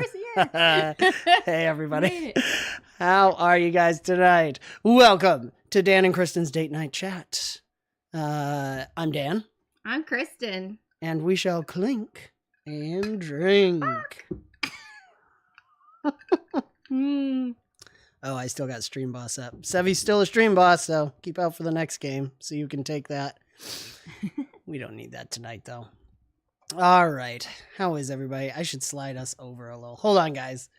We're here. Hey, everybody. How are you guys tonight? Welcome to Dan and Kristen's Date Night Chat. I'm Dan. I'm Kristen. And we shall clink and drink. Oh, I still got Stream Boss up. Sevy's still a Stream Boss, so keep out for the next game so you can take that. We don't need that tonight, though. All right. How is everybody? I should slide us over a little. Hold on, guys.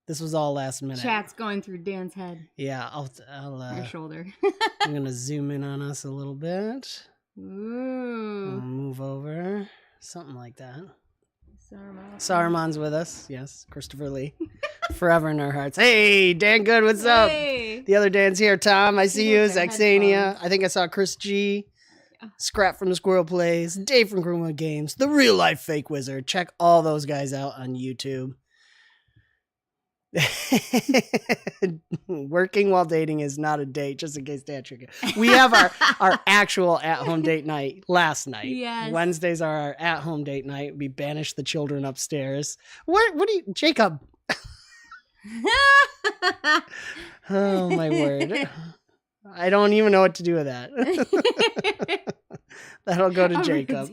This was all last minute. Chat's going through Dan's head. Yeah, I'll your shoulder. I'm going to zoom in on us a little bit. Ooh. I'll move over. Something like that. Saruman's with us. Yes, Christopher Lee. Forever in our hearts. Hey, Dan Good, what's up? The other Dan's here. Tom, I see you. 𝙏𝙖𝙗𝙗𝙗𝙏𝙬. I think I saw Chris G. Scrap from the Squirrel Plays. Dave from Greenwood Games. The Real Life Fake Wizard. Check all those guys out on YouTube. Working while dating is not a date, just in case Dan triggered. We have our actual at-home date night last night. Yes. Wednesdays are our at-home date night. We banish the children upstairs. What do you, Jacob? Oh, my word. I don't even know what to do with that. That'll go to Jacob.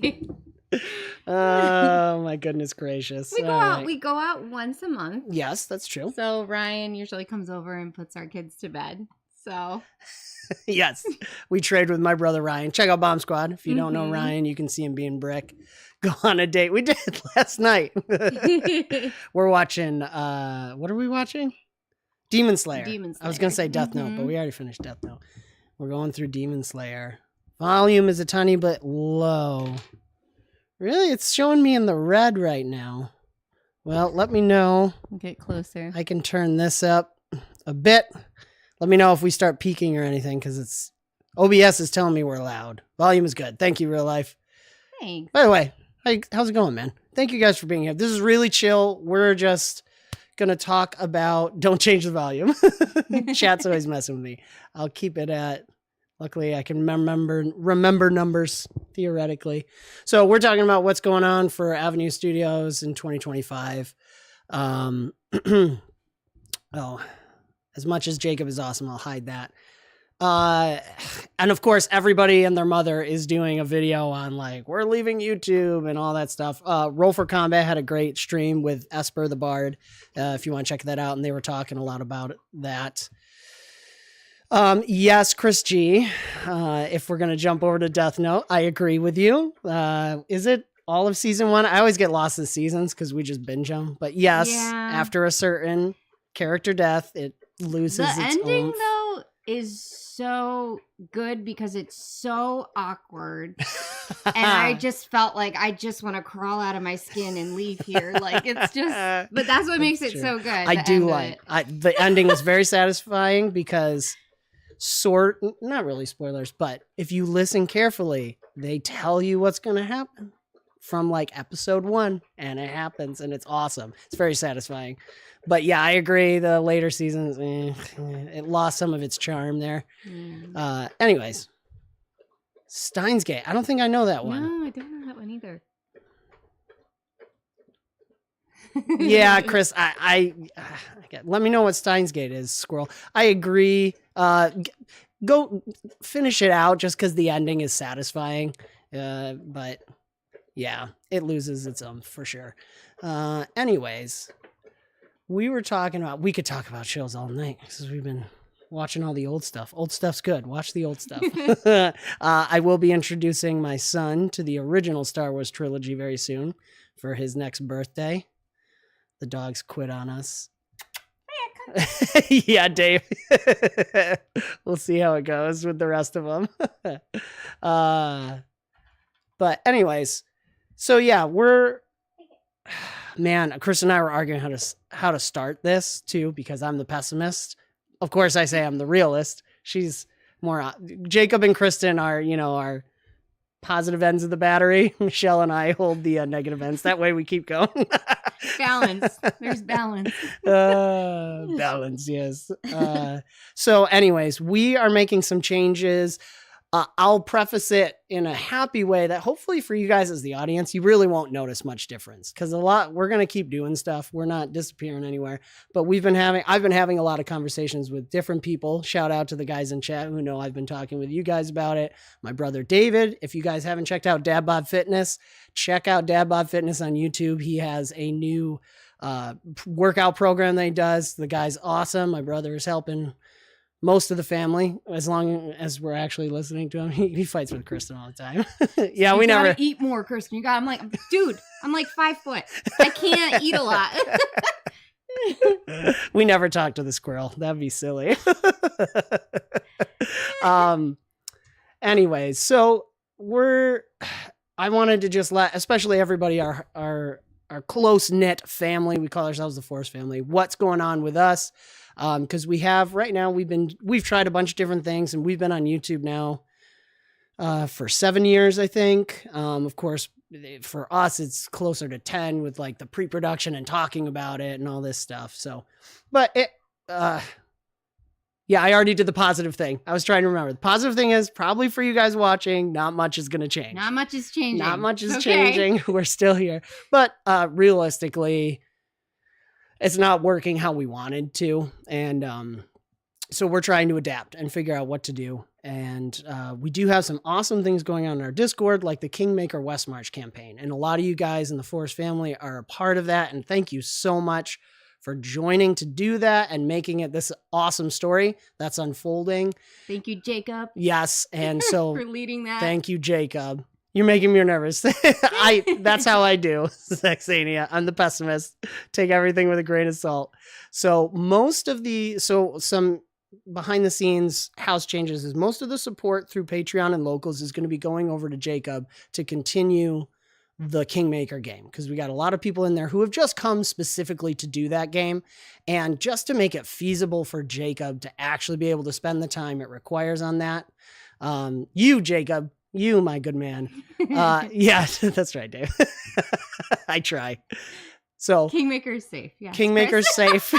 Oh, my goodness gracious. We go out once a month. Yes, that's true. So Ryan usually comes over and puts our kids to bed. So yes, we trade with my brother Ryan. Check out Bomb Squad. If you don't know Ryan, you can see him being Brick. Go on a date. We did last night. We're watching, what are we watching? Demon Slayer. I was going to say Death Note, but we already finished Death Note. We're going through Demon Slayer. Volume is a tiny bit low. Really? It's showing me in the red right now. Well, let me know. Get closer. I can turn this up a bit. Let me know if we start peaking or anything, because it's OBS is telling me we're loud. Volume is good. Thank you, Real Life. Thanks. By the way, how's it going, man? Thank you guys for being here. This is really chill. We're just going to talk about... Don't change the volume. Chat's always messing with me. I'll keep it at... Luckily, I can remember numbers, theoretically. So we're talking about what's going on for Avenue Studios in 2025. Oh, as much as Jacob is awesome, I'll hide that. And of course, everybody and their mother is doing a video on like, we're leaving YouTube and all that stuff. Roll for Combat had a great stream with Esper the Bard. If you want to check that out. And they were talking a lot about that. Yes, Chris G. If we're going to jump over to Death Note, I agree with you. Is it all of season 1? I always get lost in seasons because we just binge them. But yes, after a certain character death, it loses its ending, oomph. though, is so good because it's so awkward. And I just felt like I just want to crawl out of my skin and leave here. Like, it's just... But that's what makes it so good. I do like... the ending was very satisfying because... not really spoilers, but if you listen carefully, they tell you what's going to happen from like episode 1, and it happens, and it's awesome. It's very satisfying. But yeah, I agree. The later seasons, it lost some of its charm there. Anyways, Steins Gate. I don't think I know that one. No, I don't know that one either. Yeah, Chris, I let me know what Steins Gate is, Squirrel. I agree. Go finish it out just because the ending is satisfying. But yeah, it loses its own for sure. Anyways, we could talk about shows all night because we've been watching all the old stuff. Old stuff's good. Watch the old stuff. I will be introducing my son to the original Star Wars trilogy very soon for his next birthday. The dogs quit on us. Yeah, Dave. We'll see how it goes with the rest of them. But anyways, so yeah, Chris and I were arguing how to start this too, because I'm the pessimist. Of course, I say I'm the realist. She's more... Jacob and Kristen are, our positive ends of the battery. Michelle and I hold the negative ends. That way we keep going. Balance. There's balance. Balance, yes. So anyways, we are making some changes. I'll preface it in a happy way that hopefully for you guys as the audience, you really won't notice much difference, because we're going to keep doing stuff. We're not disappearing anywhere, but I've been having a lot of conversations with different people. Shout out to the guys in chat who know I've been talking with you guys about it. My brother David, if you guys haven't checked out 𝙏𝙖𝙗𝙡𝙀 Fitness, check out 𝙏𝙖𝙗𝙀 Fitness on YouTube. He has a new workout program that he does. The guy's awesome. My brother is helping most of the family, as long as we're actually listening to him. He fights with Kristen all the time. Yeah, we never eat more, Kristen. I'm like, dude, I'm like 5 foot. I can't eat a lot. We never talk to the squirrel. That'd be silly. Anyways, so I wanted to just let, especially everybody, our close-knit family, we call ourselves the Force family, what's going on with us. Because we've tried a bunch of different things, and we've been on YouTube now for 7 years, I think. Of course, for us, it's closer to 10 with like the pre-production and talking about it and all this stuff. So, but yeah, I already did the positive thing. I was trying to remember. The positive thing is probably for you guys watching, not much is going to change. Not much is changing. Not much is changing. We're still here. But realistically, it's not working how we wanted to. And so we're trying to adapt and figure out what to do. And we do have some awesome things going on in our Discord, like the Kingmaker West March campaign. And a lot of you guys in the Force family are a part of that. And thank you so much for joining to do that and making it this awesome story that's unfolding. Thank you, Jacob. Yes. And so for leading that. Thank you, Jacob. You're making me nervous. That's how I do. 𝙏𝙖𝙗𝙗𝙀. I'm the pessimist. Take everything with a grain of salt. So some behind the scenes house changes is most of the support through Patreon and locals is going to be going over to Jacob to continue the Kingmaker game, because we got a lot of people in there who have just come specifically to do that game, and just to make it feasible for Jacob to actually be able to spend the time it requires on that. Jacob, you, my good man. Yeah, that's right, Dave. I try. So Kingmaker's safe. Yeah. Kingmaker's safe.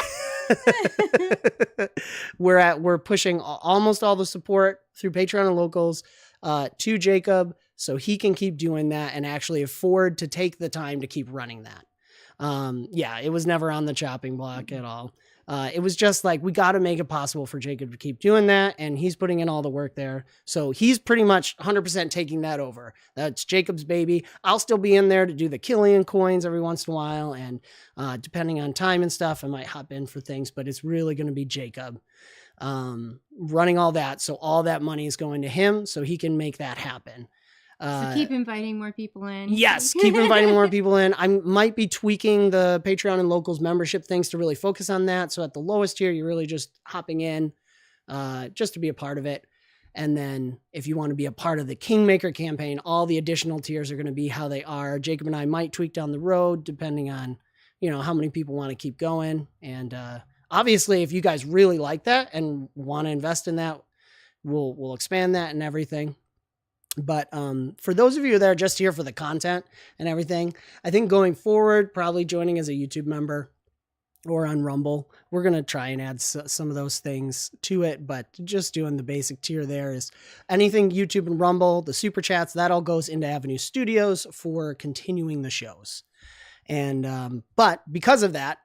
We're pushing almost all the support through Patreon and locals to Jacob, so he can keep doing that and actually afford to take the time to keep running that. Yeah, it was never on the chopping block at all. It was just like, we got to make it possible for Jacob to keep doing that. And he's putting in all the work there. So he's pretty much 100% taking that over. That's Jacob's baby. I'll still be in there to do the Killian coins every once in a while. And depending on time and stuff, I might hop in for things, but it's really going to be Jacob running all that. So all that money is going to him so he can make that happen. So keep inviting more people in. Yes, keep inviting more people in. I might be tweaking the Patreon and locals membership things to really focus on that. So at the lowest tier, you're really just hopping in just to be a part of it. And then if you want to be a part of the Kingmaker campaign, all the additional tiers are going to be how they are. Jacob and I might tweak down the road depending on, how many people want to keep going. And obviously, if you guys really like that and want to invest in that, we'll expand that and everything. But for those of you that are just here for the content and everything, I think going forward, probably joining as a YouTube member or on Rumble, we're going to try and add some of those things to it. But just doing the basic tier there is anything YouTube and Rumble, the super chats, that all goes into Avenue Studios for continuing the shows. And but because of that,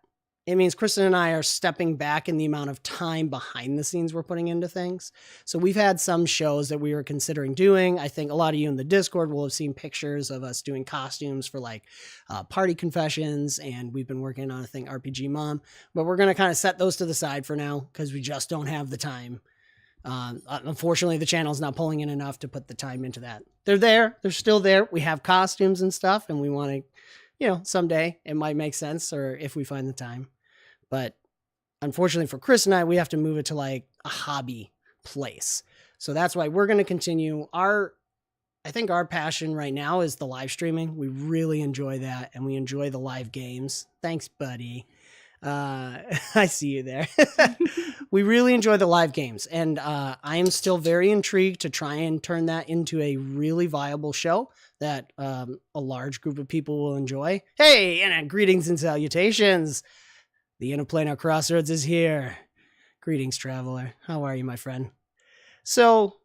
it means Kristen and I are stepping back in the amount of time behind the scenes we're putting into things. So we've had some shows that we were considering doing. I think a lot of you in the Discord will have seen pictures of us doing costumes for like party confessions. And we've been working on a thing, RPG Mom. But we're going to kind of set those to the side for now because we just don't have the time. Unfortunately, the channel's not pulling in enough to put the time into that. They're there. They're still there. We have costumes and stuff. And we want to, someday it might make sense, or if we find the time. But unfortunately for Chris and I, we have to move it to like a hobby place. So that's why we're going to continue. I think our passion right now is the live streaming. We really enjoy that. And we enjoy the live games. Thanks, buddy. I see you there. We really enjoy the live games. And I am still very intrigued to try and turn that into a really viable show that a large group of people will enjoy. Hey, and greetings and salutations. The Interplanar Crossroads is here. Greetings, traveler. How are you, my friend? So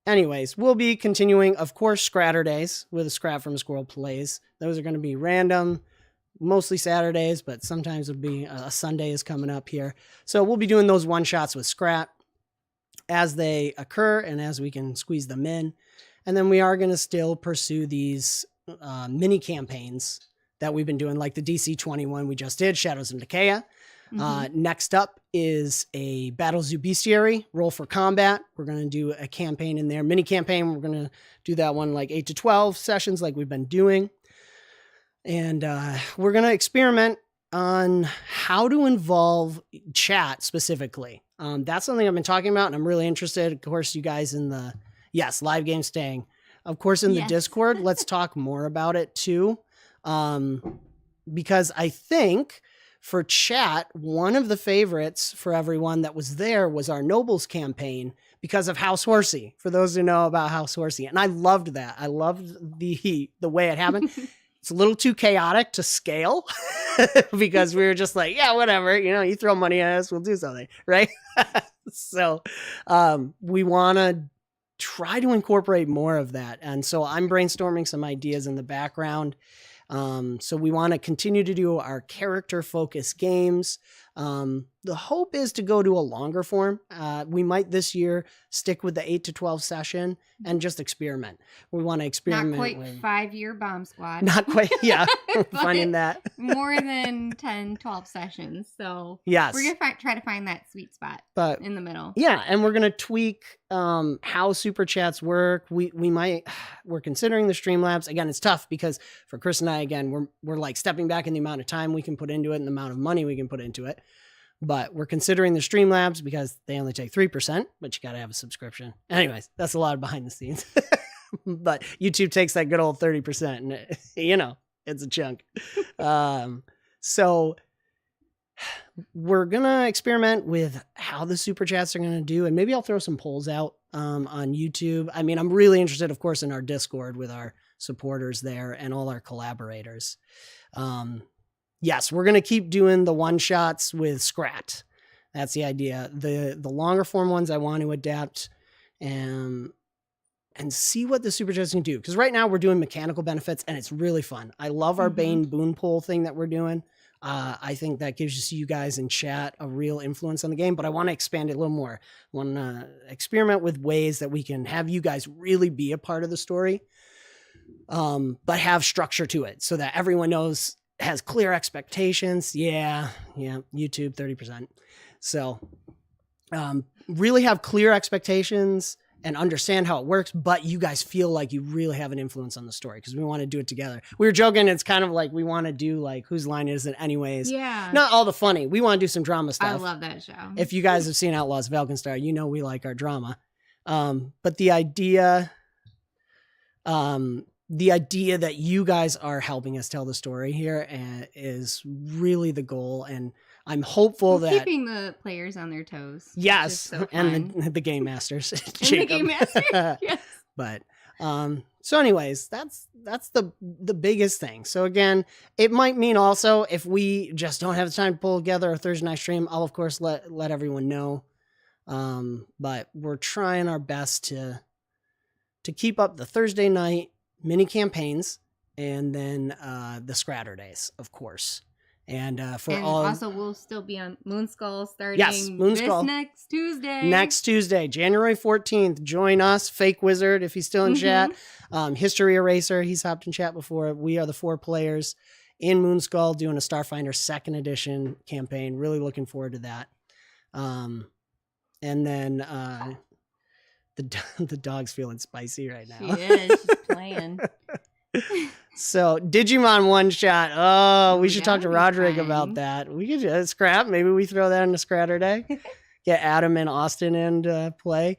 anyways, we'll be continuing, of course, Scratterdays with a Scrap from a Squirrel plays. Those are going to be random, mostly Saturdays, but sometimes it'll be a Sunday is coming up here. So we'll be doing those one-shots with Scrap as they occur and as we can squeeze them in. And then we are going to still pursue these mini campaigns that we've been doing, like the DC 21 we just did, Shadows of Nicea. Next up is a Battle Zoo Bestiary, Roll for Combat. We're going to do a campaign in there, mini campaign. We're going to do that one like 8 to 12 sessions like we've been doing. And we're going to experiment on how to involve chat specifically. That's something I've been talking about, and I'm really interested. Of course, you guys in the, live game staying. Of course, in the Discord, let's talk more about it too. Because I think for chat, one of the favorites for everyone that was there was our Nobles campaign because of House Horsey, for those who know about House Horsey. And I loved that. I loved the way it happened. It's a little too chaotic to scale because we were just like, yeah, whatever, you throw money at us, we'll do something, right? So we want to try to incorporate more of that. And so I'm brainstorming some ideas in the background. So we want to continue to do our character focused games. The hope is to go to a longer form. We might this year stick with the 8 to 12 session and just experiment. We want to experiment. Not quite with 5-year bomb squad. Not quite. Yeah. Finding that. More than 10, 12 sessions. So yes, we're going to try to find that sweet spot in the middle. Yeah. And we're going to tweak, how super chats work. We're considering the Streamlabs. Again, it's tough because for Chris and I, again, we're like stepping back in the amount of time we can put into it and the amount of money we can put into it. But we're considering the Streamlabs because they only take 3%, but you got to have a subscription. Anyways, that's a lot of behind the scenes. But YouTube takes that good old 30% and it's a chunk. So we're going to experiment with how the super chats are going to do. And maybe I'll throw some polls out on YouTube. I mean, I'm really interested, of course, in our Discord with our supporters there and all our collaborators. Yes, we're going to keep doing the one-shots with Scrat. That's the idea. The longer form ones I want to adapt and see what the super chats can do. Because right now we're doing mechanical benefits and it's really fun. I love our Bane Boon Pool thing that we're doing. I think that gives you guys in chat a real influence on the game, but I want to expand it a little more. I want to experiment with ways that we can have you guys really be a part of the story, but have structure to it so that everyone has clear expectations. Yeah. YouTube 30%. So, really have clear expectations and understand how it works, but you guys feel like you really have an influence on the story because we want to do it together. We were joking. It's kind of like we want to do like Whose Line Is It Anyways? Yeah. Not all the funny. We want to do some drama stuff. I love that show. If you guys have seen Outlaws of Elkinstar, we like our drama. But the idea that you guys are helping us tell the story here is really the goal. And I'm hopeful that keeping the players on their toes. Yes. So and the game masters. And the game masters. Yes. But, so anyways, that's the biggest thing. So again, it might mean also if we just don't have the time to pull together a Thursday night stream, I'll of course let everyone know. But we're trying our best to keep up the Thursday night mini campaigns and then the Scratterdays, of course. And also we'll still be on Moonskull starting next Tuesday. Next Tuesday, January 14th. Join us, Fake Wizard, if he's still in chat. History Eraser, he's hopped in chat before. We are the 4 players in Moonskull doing a Starfinder 2nd edition campaign. Really looking forward to that. And then the dog's feeling spicy right now. She is. She's playing. So Digimon one shot. Oh, we should talk to Roderick about that. We could just Scrap. Maybe we throw that in a Scratterday. Get Adam and Austin in play.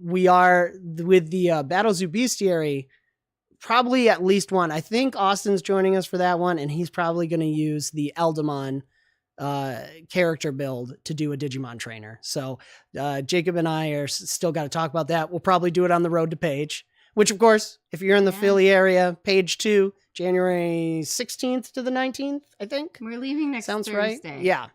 We are with the Battle Zoo Bestiary. Probably at least one. I think Austin's joining us for that one, and he's probably going to use the Eldamon character build to do a Digimon trainer. So Jacob and I are still got to talk about that. We'll probably do it on the road to Page. Which, of course, if you're in the Philly area, Page 2, January 16th to the 19th, I think. We're leaving next Thursday. Right? Yeah.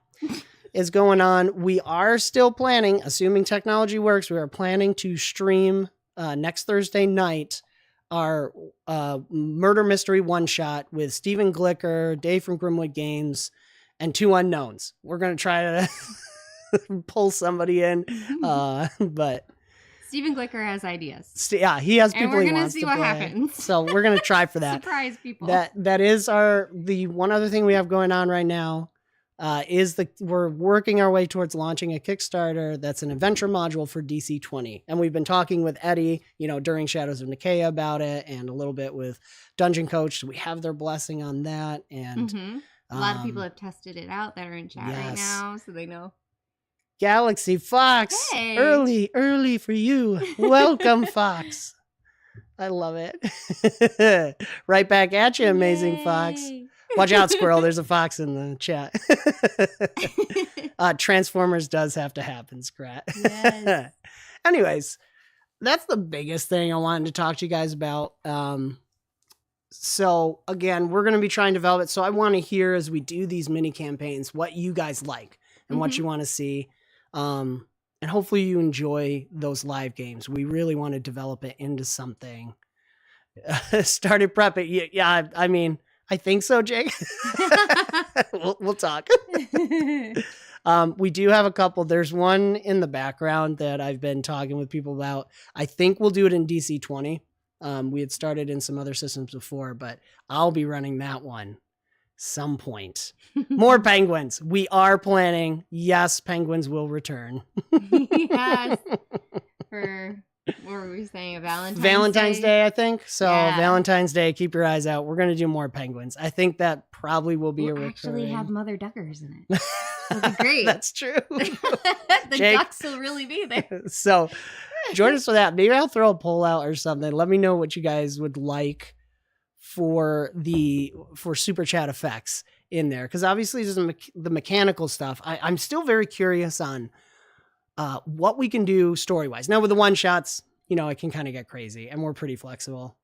Is going on. We are still planning, assuming technology works, we are planning to stream next Thursday night, our murder mystery one shot with Stephen Glicker, Dave from Grimwood Games, and 2 unknowns. We're going to try to pull somebody in, but Stephen Glicker has ideas. Yeah, he has people. And we're going to see what happens. So we're going to try for that. Surprise people. That is the one other thing we have going on right now. We're working our way towards launching a Kickstarter that's an adventure module for DC20. And we've been talking with Eddie, during Shadows of Nickeia about it, and a little bit with Dungeon Coach. We have their blessing on that. And a lot of people have tested it out that are in chat right now, so they know. Galaxy Fox, hey. early for you. Welcome, Fox. I love it. Right back at you, amazing Yay. Fox. Watch out, Squirrel. There's a fox in the chat. Transformers does have to happen, Scrat. Yes. Anyways, that's the biggest thing I wanted to talk to you guys about. So again, we're going to be trying to develop it. So I want to hear, as we do these mini campaigns, what you guys like and what you want to see. And hopefully you enjoy those live games. We really want to develop it into something. Started prepping. Yeah, I mean, I think so, Jake. we'll talk. We do have a couple. There's one in the background that I've been talking with people about. I think we'll do it in DC20. We had started in some other systems before, but I'll be running that one some point. More penguins. We are planning. Yes, penguins will return. Yes. For what were we saying? Valentine's Day, I think. So yeah. Valentine's Day, keep your eyes out. We're going to do more penguins. I think that probably will be we'll actually have mother duckers in it. It'll be great. That's true. The Jake, ducks will really be there. So join us for that. Maybe I'll throw a poll out or something. Let me know what you guys would like for super chat effects in there, because obviously there's the mechanical stuff. I'm still very curious on what we can do story wise. Now with the one shots, it can kind of get crazy, and we're pretty flexible.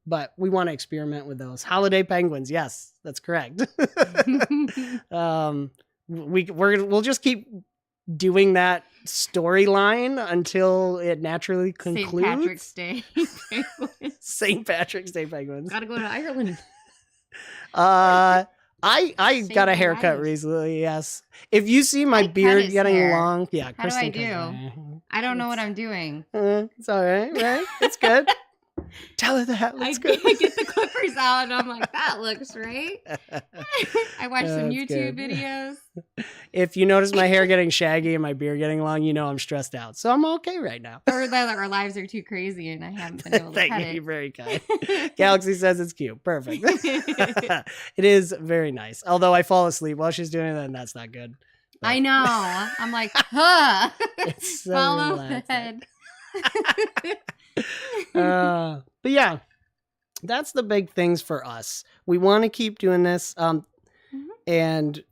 But we want to experiment with those holiday penguins. Yes, that's correct. We'll just keep doing that storyline until it naturally concludes. St. Patrick's Day penguins. St. Patrick's Day penguins. Gotta go to Ireland. I got a haircut recently. Yes. If you see my beard getting long, yeah. How do I do? I don't know what I'm doing. It's all right, right? It's good. Tell her that. Looks good. I get the clippers out and I'm like, that looks right. I watched some YouTube videos. If you notice my hair getting shaggy and my beard getting long, I'm stressed out. So I'm okay right now. Or that our lives are too crazy and I haven't been able to cut it. You're very kind. Galaxy says it's cute. Perfect. It is very nice. Although I fall asleep while she's doing it, and that's not good. But I know. I'm like, huh. It's so follow the head. But yeah, that's the big things for us. We want to keep doing this, and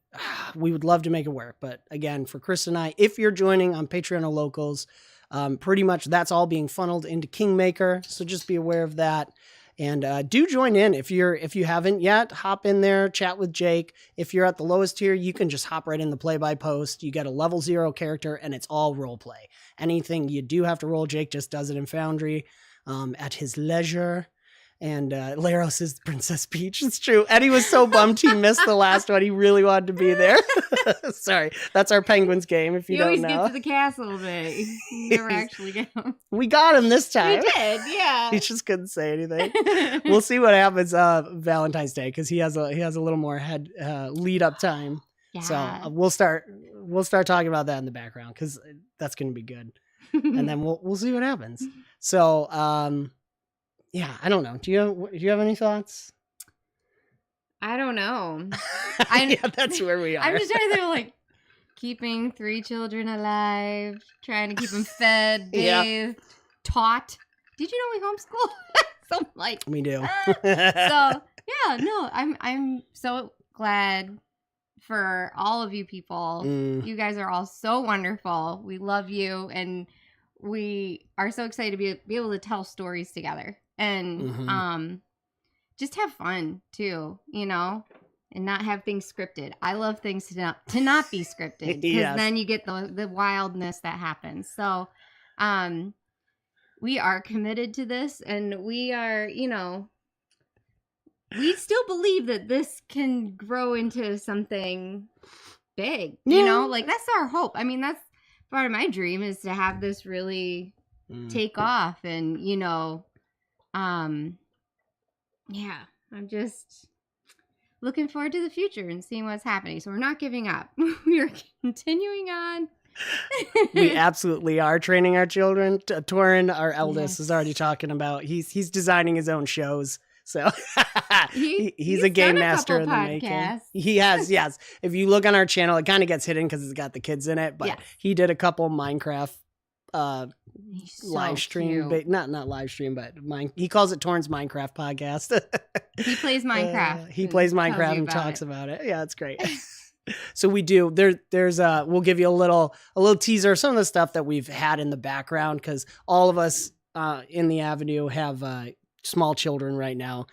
we would love to make it work. But again, for Chris and I, if you're joining on Patreon or Locals, pretty much that's all being funneled into Kingmaker. So just be aware of that. And do join in if you haven't yet. Hop in there, chat with Jake. If you're at the lowest tier, you can just hop right in the play-by-post. You get a level 0 character, and it's all role play. Anything you do have to roll, Jake just does it in Foundry at his leisure. And Laros is Princess Peach. It's true. Eddie was so bummed he missed the last one. He really wanted to be there. Sorry. That's our Penguins game, if you don't know. He always gets to the castle, but he never actually get him. We got him this time. We did, yeah. He just couldn't say anything. We'll see what happens Valentine's Day, because he has a little more lead up time. Yeah. So we'll start talking about that in the background, because that's going to be good. And then we'll see what happens. So, yeah, I don't know. Do you have any thoughts? I don't know. Yeah, that's where we are. I'm just trying to think, like, keeping 3 children alive, trying to keep them fed, bathed, taught. Did you know we homeschool? So like we do. So yeah, no, I'm so glad for all of you people. You guys are all so wonderful. We love you, and we are so excited to be able to tell stories together. And just have fun too, and not have things scripted. I love things to not be scripted, because then you get the wildness that happens. So we are committed to this, and we are, we still believe that this can grow into something big. Like that's our hope. I mean, that's part of my dream, is to have this really take off, and yeah, I'm just looking forward to the future and seeing what's happening. So we're not giving up. We are continuing on. We absolutely are training our children. Torin, our eldest, is already talking about he's designing his own shows. So he's a game master in the making. He has, yes. If you look on our channel, it kind of gets hidden because it's got the kids in it. But he did a couple Minecraft live stream, but not live stream, but he calls it Torin's Minecraft podcast. He plays Minecraft. He plays Minecraft and talks about it. Yeah, it's great. So we do. There's we'll give you a little teaser of some of the stuff that we've had in the background, because all of us in the Avenue have small children right now.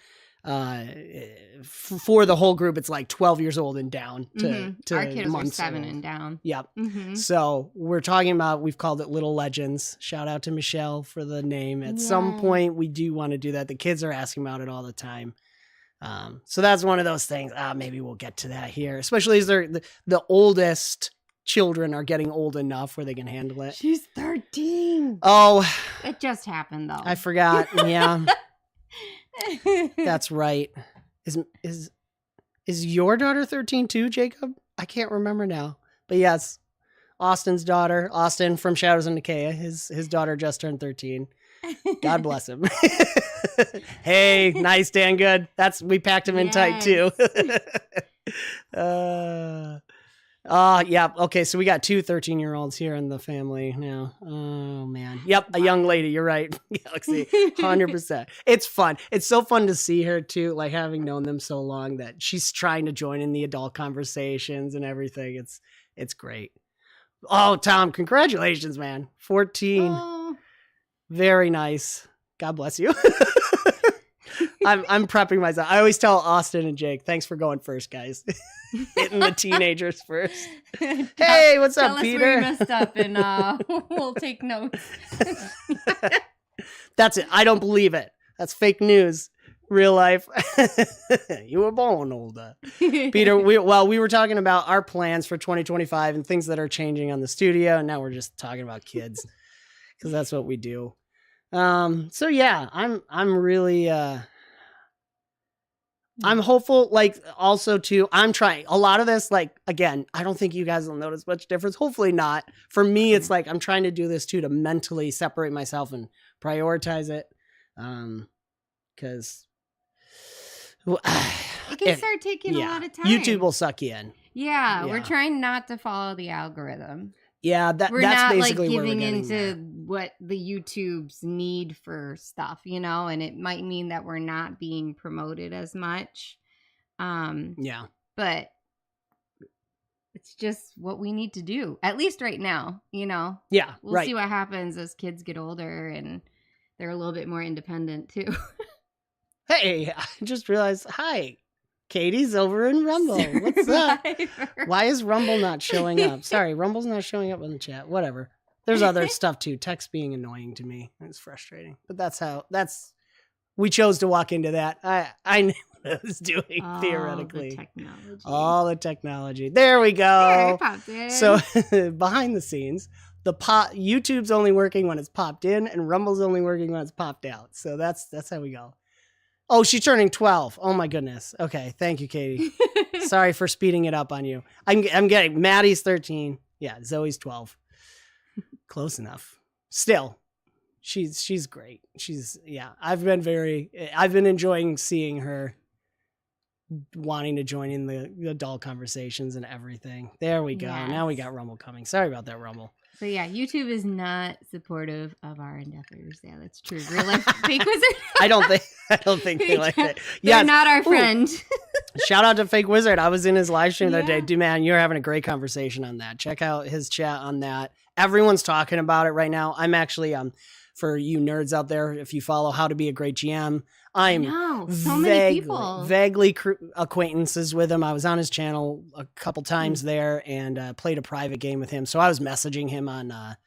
For the whole group, it's like 12 years old and down to our kids are 7 old. and down. Yep. So we're talking about, we've called it Little Legends. Shout out to Michelle for the name. At some point we do want to do that. The kids are asking about it all the time. So that's one of those things. Maybe we'll get to that here, especially as the oldest children are getting old enough where they can handle it. She's 13. Oh, it just happened though. I forgot. Yeah. That's right. Is your daughter 13 too, Jacob? I can't remember now. But yes, Austin's daughter, Austin from Shadows and 𝙏𝙖𝙗, his daughter just turned 13. God bless him. Hey, nice, Dan, good. We packed him in tight too. Yeah. Okay. So we got 2 13-year-olds here in the family now. Oh man. Yep. A young lady. You're right. Galaxy. 100%. It's fun. It's so fun to see her too. Like, having known them so long, that she's trying to join in the adult conversations and everything. It's great. Oh, Tom, congratulations, man. 14. Oh. Very nice. God bless you. I'm prepping myself. I always tell Austin and Jake, thanks for going first, guys. Hitting the teenagers first. Hey, what's up, Peter? Tell us where you messed up, and we'll take notes. That's it. I don't believe it. That's fake news. Real life. You were born older. Peter, we were talking about our plans for 2025 and things that are changing on the studio, and now we're just talking about kids, because that's what we do. So yeah, I'm really I'm hopeful. Like, also too, I'm trying a lot of this. Like, again, I don't think you guys will notice much difference. Hopefully not. For me, it's like I'm trying to do this too, to mentally separate myself and prioritize it. Because it can start taking a lot of time. YouTube will suck you in. Yeah, we're trying not to follow the algorithm. Yeah, we're that's not basically like where giving we're into what the YouTubes need for stuff, and it might mean that we're not being promoted as much. Yeah, but it's just what we need to do, at least right now. Yeah, we'll see what happens as kids get older and they're a little bit more independent too. Hey, I just realized. Hi. Katie's over in Rumble. What's up? Why is Rumble not showing up? Sorry, Rumble's not showing up in the chat. Whatever. There's other stuff too. Text being annoying to me. It's frustrating. But we chose to walk into that. I knew what I was doing theoretically. All the technology. There we go. There, so behind the scenes, YouTube's only working when it's popped in, and Rumble's only working when it's popped out. So that's how we go. Oh, she's turning 12. Oh my goodness. Okay. Thank you, Katie. Sorry for speeding it up on you. I'm getting Maddie's 13. Yeah. Zoe's 12. Close enough. Still, she's great. I've been enjoying seeing her wanting to join in the adult conversations and everything. There we go. Yes. Now we got Rumble coming. Sorry about that, Rumble. So yeah, YouTube is not supportive of our endeavors. Yeah, that's true. Real life Fake Wizard. I don't think they like it. They're not our friend. Shout out to Fake Wizard. I was in his live stream the other day. Dude, man, you're having a great conversation on that. Check out his chat on that. Everyone's talking about it right now. I'm actually for you nerds out there, if you follow How to Be a Great GM, I'm vaguely acquaintances with him. I was on his channel a couple times there and played a private game with him. So I was messaging him on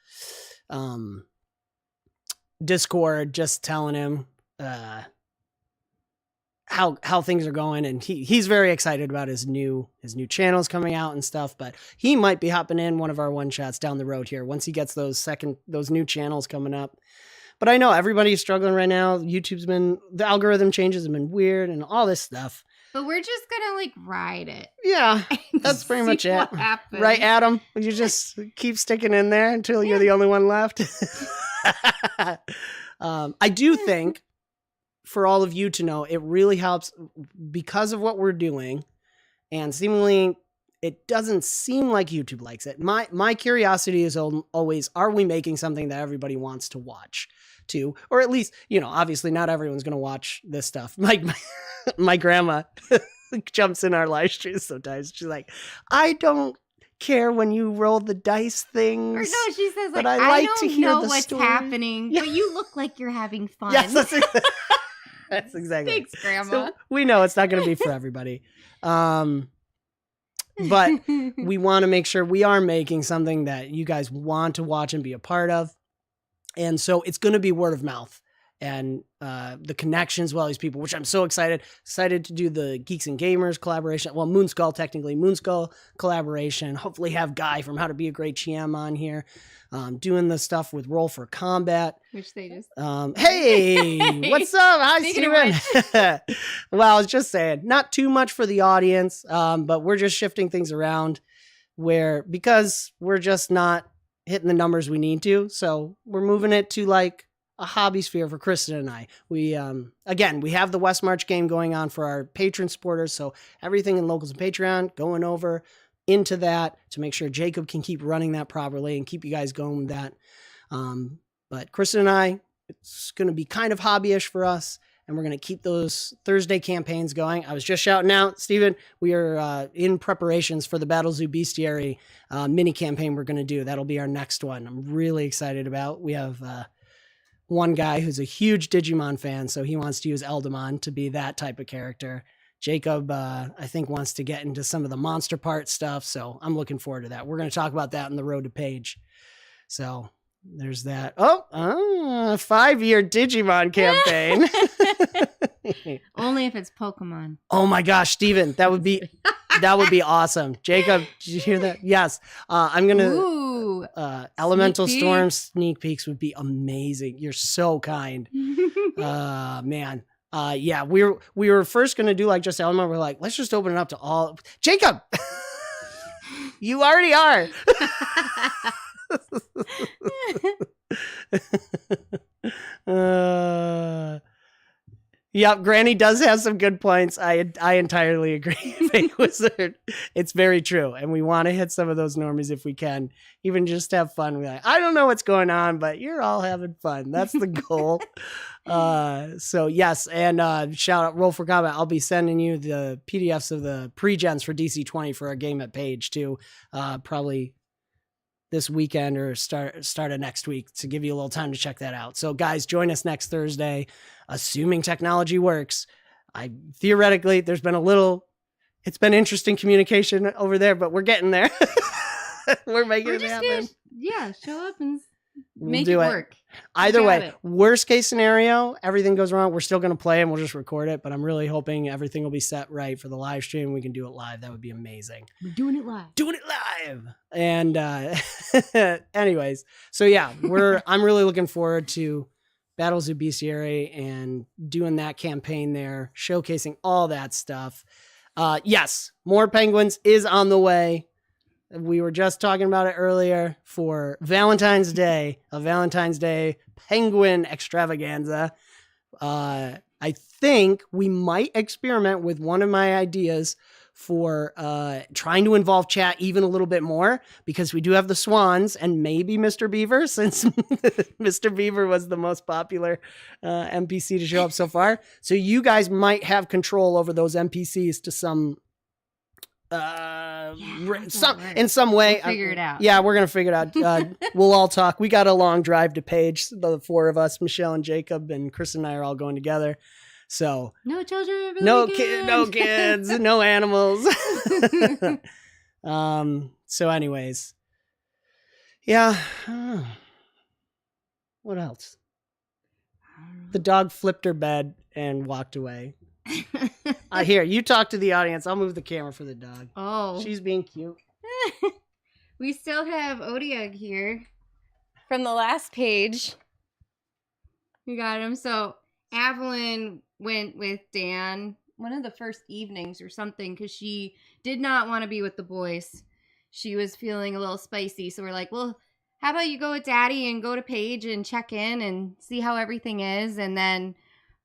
Discord, just telling him how things are going, and he's very excited about his new channels coming out and stuff. But he might be hopping in one of our one shots down the road here once he gets those new channels coming up. But I know everybody's struggling right now. The algorithm changes have been weird and all this stuff. But we're just gonna like ride it. Yeah, that's pretty much it. Right, Adam? You just keep sticking in there until you're the only one left. I do think, for all of you to know, it really helps because of what we're doing, and seemingly it doesn't seem like YouTube likes it. My curiosity is always, are we making something that everybody wants to watch too? Or at least, obviously not everyone's going to watch this stuff. My grandma jumps in our live streams sometimes. She's like, I don't care when you roll the dice things. Or no, she says like, I like don't to hear know what's story. Happening, but you look like you're having fun. Yes, that's exactly. Thanks, Grandma. So we know it's not going to be for everybody. But we want to make sure we are making something that you guys want to watch and be a part of. And so it's going to be word of mouth and the connections with all these people, which I'm so excited to do the Geeks and Gamers collaboration. Well, Moonskull collaboration. Hopefully have Guy from How to Be a Great GM on here. Doing the stuff with Roll for Combat. Which they just... hey, what's up? Hi, Steven. Well, I was just saying, not too much for the audience, but we're just shifting things around because we're just not hitting the numbers we need to. So we're moving it to like a hobby sphere for Kristen and I. We, again, we have the West March game going on for our patron supporters. So everything in Locals and Patreon going over into that to make sure Jacob can keep running that properly and keep you guys going with that. But Kristen and I, it's going to be kind of hobbyish for us, and we're going to keep those Thursday campaigns going. I was just shouting out, Steven, we are in preparations for the 𝙏𝙬𝙬𝒏𝒕 mini campaign we're going to do. That'll be our next one. I'm really excited about. We have one guy who's a huge Digimon fan, so he wants to use Eldamon to be that type of character. Jacob, I think, wants to get into some of the monster part stuff, so I'm looking forward to that. We're going to talk about that in the Road to Page. So there's that. 5-year Digimon campaign. Only if it's Pokemon. Oh my gosh, Steven, that would be awesome. Jacob, did you hear that? Yes. I'm going to Elemental Storm sneak peeks would be amazing. You're so kind. Man. Yeah, we were first going to do like just Element. We're like, let's just open it up to all. Jacob, you already are. Yep, Granny does have some good points. I entirely agree. Fake Wizard, it's very true, and we want to hit some of those normies if we can, even just have fun. We're like, I don't know what's going on, but you're all having fun. That's the goal. So yes, and shout out Roll for Combat. I'll be sending you the PDFs of the pre-gens for DC20 for our game at Page too. Probably this weekend or start of next week to give you a little time to check that out. So guys, join us next Thursday, assuming technology works. Theoretically, it's been interesting communication over there, but we're getting there. We're making it happen. Show up and we'll make do it work. Either way, worst case scenario, everything goes wrong. We're still going to play and we'll just record it, but I'm really hoping everything will be set right for the live stream. We can do it live. That would be amazing. We're doing it live. And anyways, so yeah, I'm really looking forward to 𝙏𝙬𝙬𝒏𝒕 and doing that campaign there, showcasing all that stuff. Yes, more Penguins is on the way. We were just talking about it earlier for Valentine's Day, a Valentine's Day Penguin extravaganza. I think we might experiment with one of my ideas for trying to involve chat even a little bit more, because we do have the Swans and maybe Mr. Beaver, since Mr. Beaver was the most popular NPC to show up so far. So you guys might have control over those NPCs to some in some way. We'll figure it out. Yeah, we're gonna figure it out. We'll all talk. We got a long drive to Page, the four of us, Michelle and Jacob and Chris and I are all going together. So no children, no kids, no animals. So anyways, yeah. What else? The dog flipped her bed and walked away. Here, you talk to the audience. I'll move the camera for the dog. Oh. She's being cute. We still have 𝙏𝙖𝙗𝙗𝙗 here from the last page. We got him. So Evelyn went with Dan one of the first evenings or something because she did not want to be with the boys. She was feeling a little spicy. So we're like, well, how about you go with Daddy and go to Paige and check in and see how everything is. And then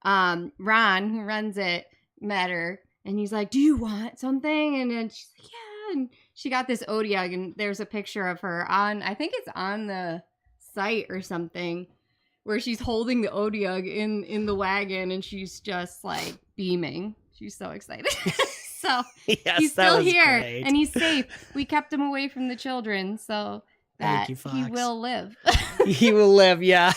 Ron, who runs it, met her. And he's like, do you want something? And then she's like, yeah. And she got this 𝙏𝙖𝙗𝙗, and there's a picture of her on, I think it's on the site or something, where she's holding the 𝙏𝙗𝙗 in the wagon, and she's just like beaming. She's so excited. So Yes, he's still here, great. and he's safe. We kept him away from the children, so that Thank you, he Fox. will live. He will live, yeah.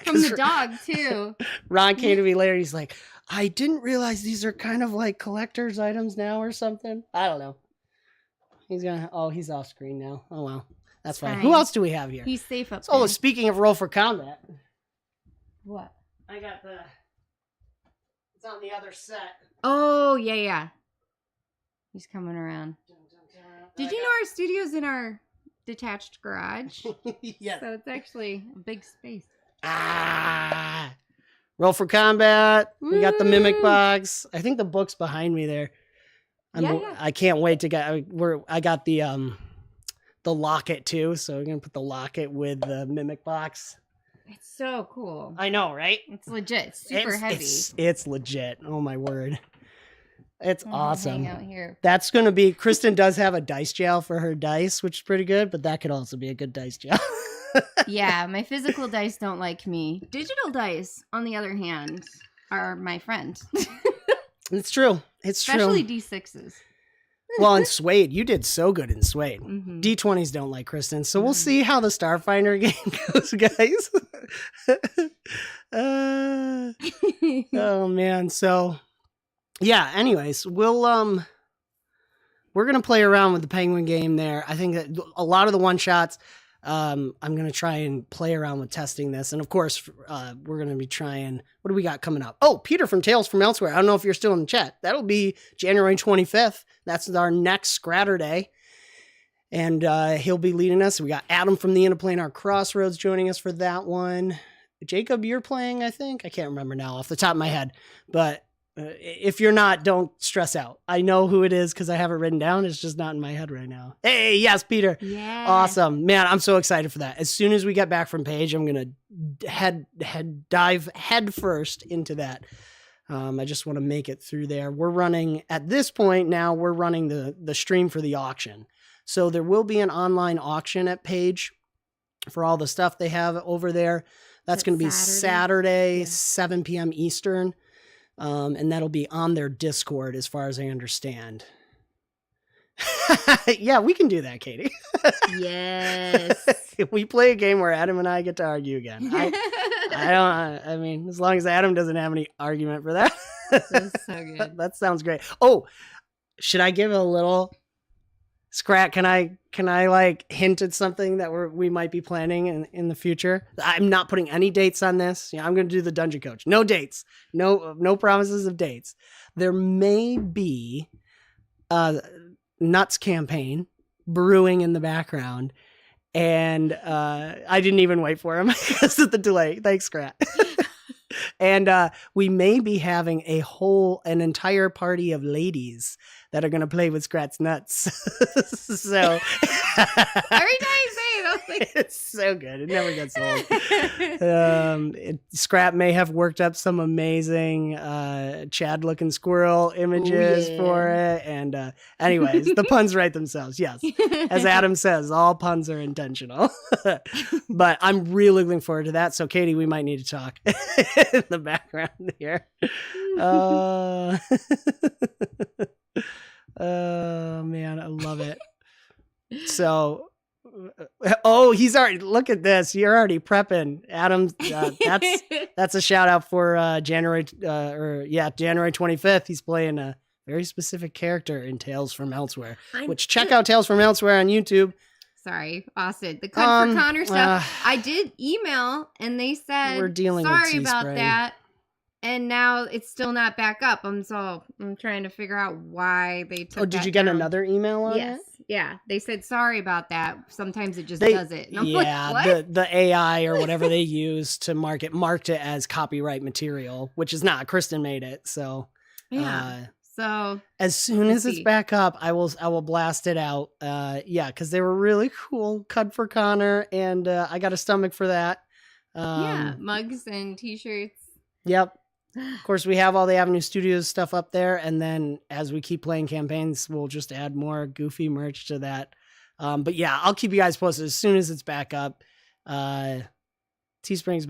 From the dog, too. Ron came to me later. He's like, I didn't realize these are kind of like collector's items now or something. I don't know. He's off screen now. Oh, well. That's fine. Fine. Who else do we have here? He's safe up Oh, there. speaking of Roll for Combat. What? I got it's on the other set. Oh, yeah. He's coming around. Did you know our studio's in our detached garage? Yeah. So it's actually a big space. Roll for Combat. We got the Mimic Woo! box. I think the book's behind me there. Yeah. I can't wait to get. I got the locket too, so we're gonna put the locket with the Mimic box. It's so cool. I know, right? It's legit. Super heavy. It's legit. Oh my word. It's I'm gonna awesome. Hang out here. That's going to be, Kristen does have a dice jail for her dice, which is pretty good, but that could also be a good dice jail. Yeah, my physical dice don't like me. Digital dice, on the other hand, are my friend. It's true. It's Especially true. D6s. Well, in Suede, you did so good in Suede. Mm-hmm. D20s don't like Kristen, so we'll see how the Starfinder game goes, guys. Oh, man. So, yeah, anyways, we're gonna play around with the Penguin game there. I think that a lot of the one shots, I'm gonna try and play around with testing this, and of course, we're gonna be trying. What do we got coming up? Oh, Peter from Tales from Elsewhere. I don't know if you're still in the chat. That'll be January 25th. That's our next Scratter Day, and he'll be leading us. We got Adam from the Interplanar Crossroads joining us for that one. Jacob, you're playing, I think. I can't remember now off the top of my head, but. If you're not, don't stress out. I know who it is because I have it written down. It's just not in my head right now. Hey, yes, Peter. Yeah. Awesome. Man, I'm so excited for that. As soon as we get back from Paige, I'm going to dive head first into that. I just want to make it through there. We're running, at this point now, we're running the stream for the auction. So there will be an online auction at Paige for all the stuff they have over there. That's going to be Saturday, 7 p.m. Eastern. And that'll be on their Discord, as far as I understand. Yeah, we can do that, Katie. Yes. We play a game where Adam and I get to argue again. I mean, as long as Adam doesn't have any argument for that. That's so good. That sounds great. Oh, should I give a little Scrat? Can I like hint at something that we might be planning in the future? I'm not putting any dates on this. Yeah, I'm going to do the Dungeon Coach. No dates. No promises of dates. There may be a Nuts campaign brewing in the background, and I didn't even wait for him because of the delay. Thanks, Scrat. And we may be having an entire party of ladies that are going to play with Scrat's Nuts. So Very nice, babe. it's so good. It never gets old. Scrap may have worked up some amazing Chad looking squirrel images for it. And anyways, the puns write themselves. Yes. As Adam says, all puns are intentional. But I'm really looking forward to that. So Katie, we might need to talk in the background here. Oh man, I love it. So, he's already, look at this. You're already prepping, Adam. That's a shout out for January 25th. He's playing a very specific character in Tales from Elsewhere, which check out Tales from Elsewhere on YouTube. Sorry, Austin. The Cut for Connor stuff. I did email and they said, we're dealing with sorry about Teespring. that. And now it's still not back up. I'm trying to figure out why they took. Oh, did that you get down. another email on Yes. it? Yeah. They said sorry about that. Sometimes it just does it. And I'm yeah, like, what? the AI or whatever they use to marked it as copyright material, which is not. Kristen made it, so Yeah. So as soon as it's back up, I will blast it out. Yeah, because they were really cool. Cud for Connor, and I got a stomach for that. Yeah, mugs and t-shirts. Yep. Of course, we have all the Avenue Studios stuff up there, and then as we keep playing campaigns, we'll just add more goofy merch to that. But yeah, I'll keep you guys posted as soon as it's back up. Teespring's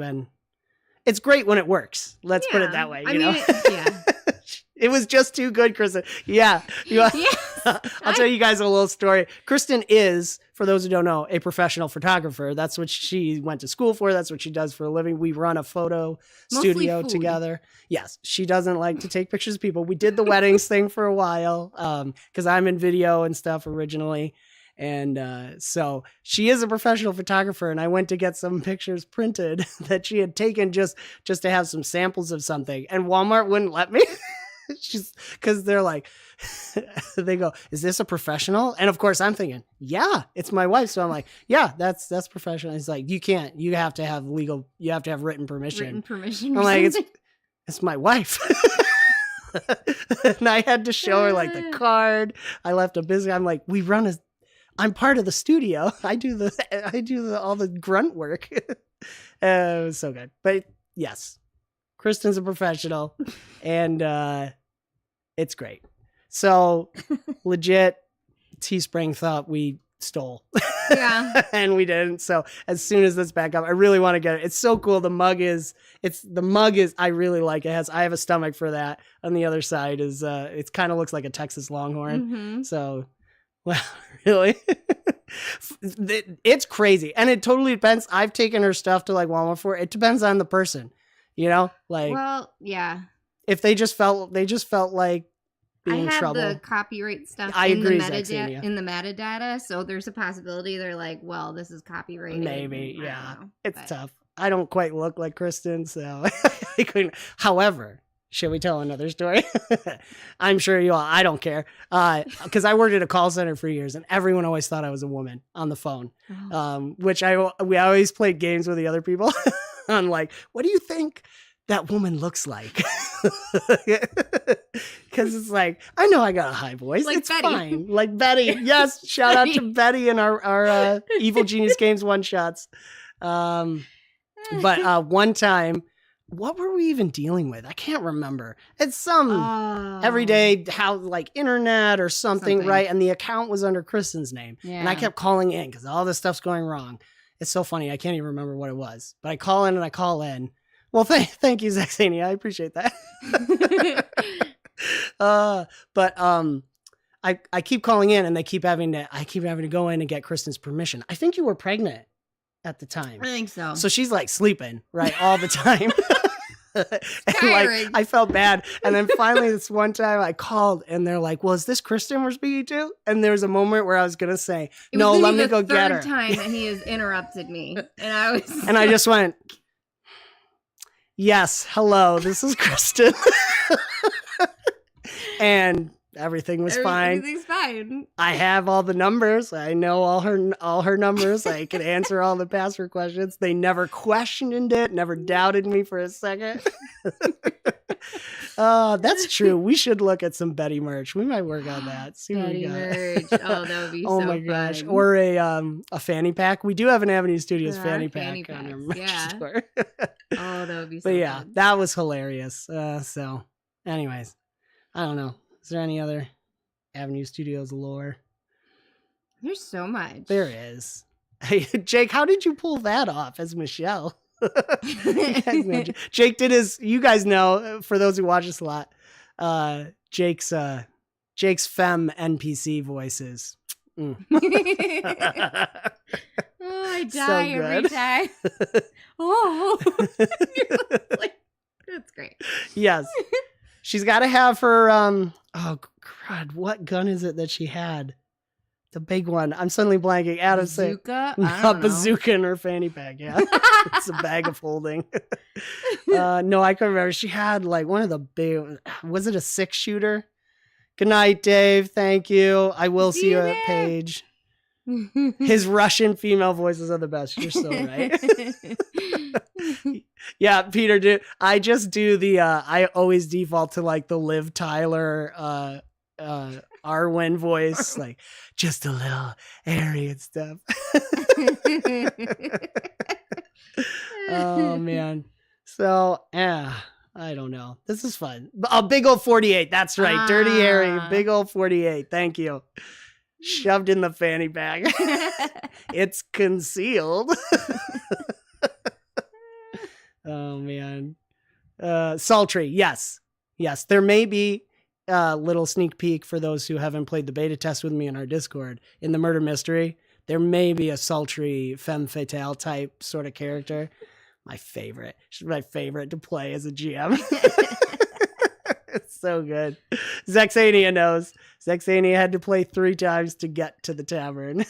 it's great when it works. Let's put it that way. You know? Yeah. It was just too good, Kristen. Yeah. I'll tell you guys a little story. Kristen is, for those who don't know, a professional photographer. That's what she went to school for. That's what she does for a living. We run a photo studio together. Yes. She doesn't like to take pictures of people. We did the weddings thing for a while because I'm in video and stuff originally. And so she is a professional photographer, and I went to get some pictures printed that she had taken just to have some samples of something. And Walmart wouldn't let me. Because they're like, they go, is this a professional? And of course I'm thinking, yeah, it's my wife. So I'm like, yeah, that's professional. He's like, you have to have written permission. I'm like, it's my wife. And I had to show her like the card. I left a business. I'm like, I'm part of the studio. I do all the grunt work. It was so good. But yes, Kristen's a professional, and it's great. So legit, Teespring thought we stole. Yeah. And we didn't. So as soon as that's back up, I really want to get it. It's so cool. The mug is, I really like it. I have a stomach for that. On the other side is, it kind of looks like a Texas Longhorn. Mm-hmm. So, well, really? It's crazy. And it totally depends. I've taken her stuff to like Walmart for it. Depends on the person. You know, like, well, yeah. If they just felt like being in trouble. I have the copyright stuff in the metadata, so there's a possibility they're like, well, this is copyrighted. Maybe, yeah. It's tough. I don't quite look like Kristen, so I couldn't. However, should we tell another story? I'm sure you all. I don't care, because I worked at a call center for years, and everyone always thought I was a woman on the phone. Oh. Which we always played games with the other people. On like, what do you think that woman looks like? Because it's like, I know I got a high voice. Like it's Betty. Fine. Like Betty. Yes. Shout out to Betty and our Evil Genius Games one-shots. But one time, what were we even dealing with? I can't remember. It's some everyday internet or something, right? And the account was under Kristen's name. Yeah. And I kept calling in because all this stuff's going wrong. It's so funny. I can't even remember what it was. But I call in. Well, thank you, 𝙏𝙖𝙗𝙗𝙡. I appreciate that. I keep calling in, and I keep having to go in and get Kristen's permission. I think you were pregnant at the time. I think so. So she's like sleeping, right, all the time. And like I felt bad. And then finally this one time I called and they're like, well, is this Kristen we're speaking to? And there was a moment where I was gonna say, no, let me go get her. It was the third time that he has interrupted me. And I just went, yes, hello, this is Kristen. And everything was fine. Everything's fine. I have all the numbers. I know all her numbers. I can answer all the password questions. They never questioned it, never doubted me for a second. That's true. We should look at some Betty merch. We might work on that. See Betty merch. Oh, that would be so fun. Oh my gosh. Or a fanny pack. We do have an Avenue Studios fanny pack on our merch store. Oh, that would be so But yeah, fun. that was hilarious. So anyways, I don't know. Is there any other Avenue Studios lore? There's so much. There is. Hey, Jake, how did you pull that off as Michelle? Jake did you guys know, for those who watch this a lot, Jake's femme NPC voices. Oh, I die every time. Oh, that's great. Yes. She's got to have her, oh, God, what gun is it that she had? the big one. I'm suddenly blanking. Adam said, Bazooka? I not don't know. bazooka in her fanny pack. Yeah, it's a bag of holding. No, I couldn't remember. She had like one of the big. Was it a 6-shooter? Good night, Dave. Thank you. I will see you at Paige. His Russian female voices are the best. You're so right. Yeah, Peter, I just do the I always default to like the Liv Tyler Arwen voice, like just a little airy and stuff. Oh man. So I don't know. This is fun. A big old 48. That's right. Dirty Harry. Big old 48. Thank you. Shoved in the fanny bag. It's concealed. Oh man. Sultry. Yes. There may be a little sneak peek for those who haven't played the beta test with me in our Discord. In the murder mystery, there may be a sultry femme fatale type sort of character. My favorite. She's my favorite to play as a GM. It's so good. 𝙏𝙖𝙗𝙗𝙗 knows. 𝙏𝙖𝙗𝙗𝙗 had to play 3 times to get to the tavern.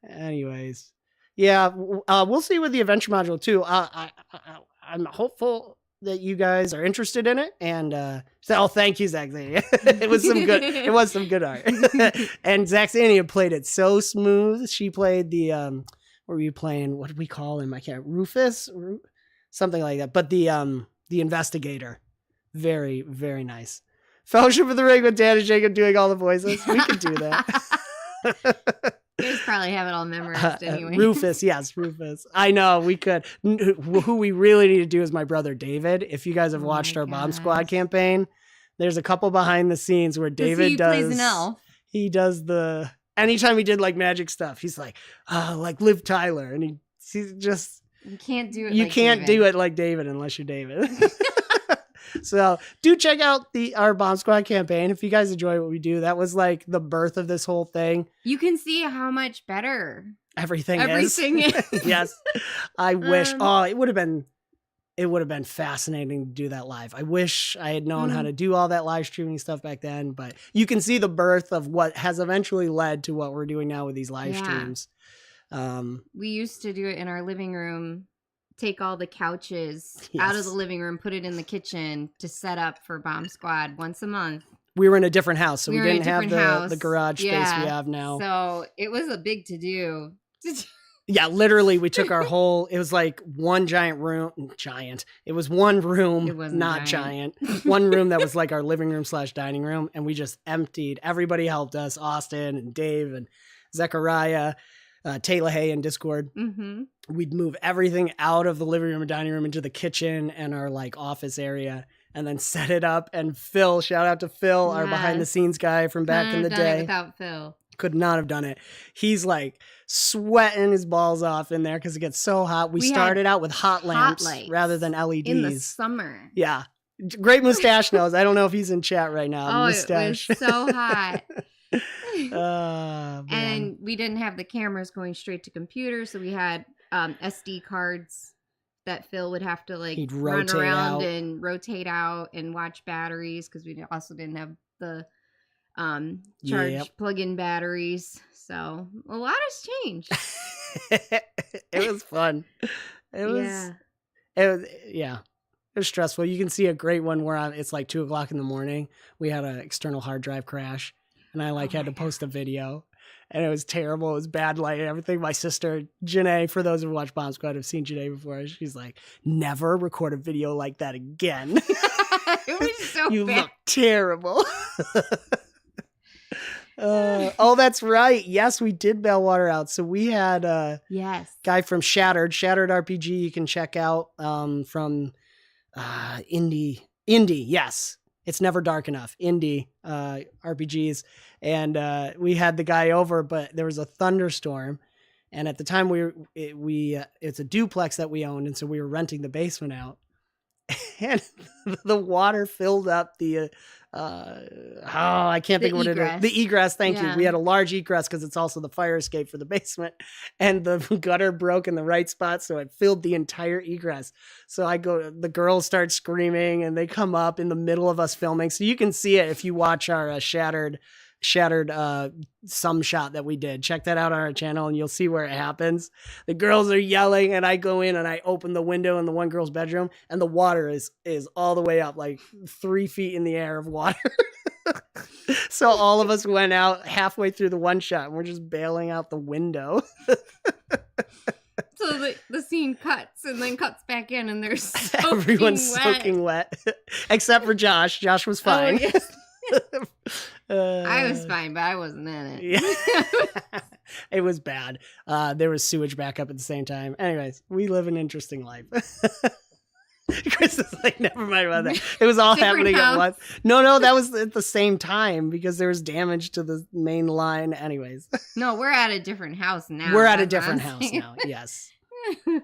Anyways. Yeah, we'll see with the adventure module too. I'm hopeful that you guys are interested in it. And thank you, 𝙏𝙖𝙗𝙗𝙗. It was some good art. And 𝙏𝙖𝙗𝙗𝙗 played it so smooth. She played the what were you playing? What did we call him? I can't. Rufus, something like that. But the investigator, very, very nice. Fellowship of the Ring with Dan and Jacob doing all the voices. We could do that. You guys probably have it all memorized anyway. Rufus, yes, Rufus. I know, we could. Who we really need to do is my brother David. If you guys have watched our Bomb Squad campaign, there's a couple behind the scenes where David plays an elf. He does the... Anytime he did like magic stuff, he's like Liv Tyler. And he's just... You can't do it You can't do it like David unless you're David. So do check out our Bomb Squad campaign if you guys enjoy what we do. That was like the birth of this whole thing. You can see how much better everything is. Yes. I wish. It would have been fascinating to do that live. I wish I had known how to do all that live streaming stuff back then, but you can see the birth of what has eventually led to what we're doing now with these live streams. We used to do it in our living room. Take all the couches out of the living room, put it in the kitchen to set up for Bomb Squad once a month. We were in a different house, so we didn't have the garage space we have now. So it was a big to-do. Yeah, literally, we took our whole... It was like one giant room. Giant. It was one room, not giant. One room that was like our living room / dining room, and we just emptied. Everybody helped us. Austin and Dave and Zechariah, 𝙏𝙗𝙗𝙗 in Discord. Mm-hmm. We'd move everything out of the living room and dining room into the kitchen and our like office area, and then set it up. And Phil, shout out to Phil, our behind the scenes guy from back in the day. Without Phil, could not have done it. He's like sweating his balls off in there because it gets so hot. We started out with hot lamps rather than LEDs in the summer. Yeah, great mustache nose. I don't know if he's in chat right now. Mustache. It was so hot. Man. And we didn't have the cameras going straight to computers, so we had SD cards that Phil would have to like run around and rotate out and watch batteries because we also didn't have the plug-in batteries. So a lot has changed. It was fun. It was stressful. You can see a great one where it's like 2:00 in the morning. We had an external hard drive crash. And I had to post a video, and it was terrible. It was bad light and everything. My sister, Janae, for those who watch Bomb Squad have seen Janae before, she's like, never record a video like that again. It was so You bad. look terrible. Oh, that's right. Yes, we did bail water out. So we had a guy from Shattered RPG you can check out from Indie. Yes. It's Never Dark Enough, indie RPGs. And we had the guy over, but there was a thunderstorm. And at the time it's a duplex that we owned. And so we were renting the basement out. and the water filled up the I can't think of what it is. The egress. Thank you. We had a large egress because it's also the fire escape for the basement, and the gutter broke in the right spot, so it filled the entire egress. So the girls start screaming, and they come up in the middle of us filming. So you can see it if you watch our shattered some shot that we did. Check that out on our channel and you'll see where it happens. The girls are yelling, and I go in and I open the window in the one girl's bedroom, and the water is all the way up, like 3 feet in the air of water. So all of us went out halfway through the one shot, and we're just bailing out the window. So the scene cuts and then cuts back in, and there's everyone's soaking wet. Except for Josh. Josh was fine. Oh, yes. I was fine, but I wasn't in it. Yeah. It was bad. There was sewage back up at the same time. Anyways, we live an interesting life. Chris is like, never mind about that. It was all happening at once. No, that was at the same time because there was damage to the main line. Anyways. No, we're at a different house now. We're at a different house now. Yes.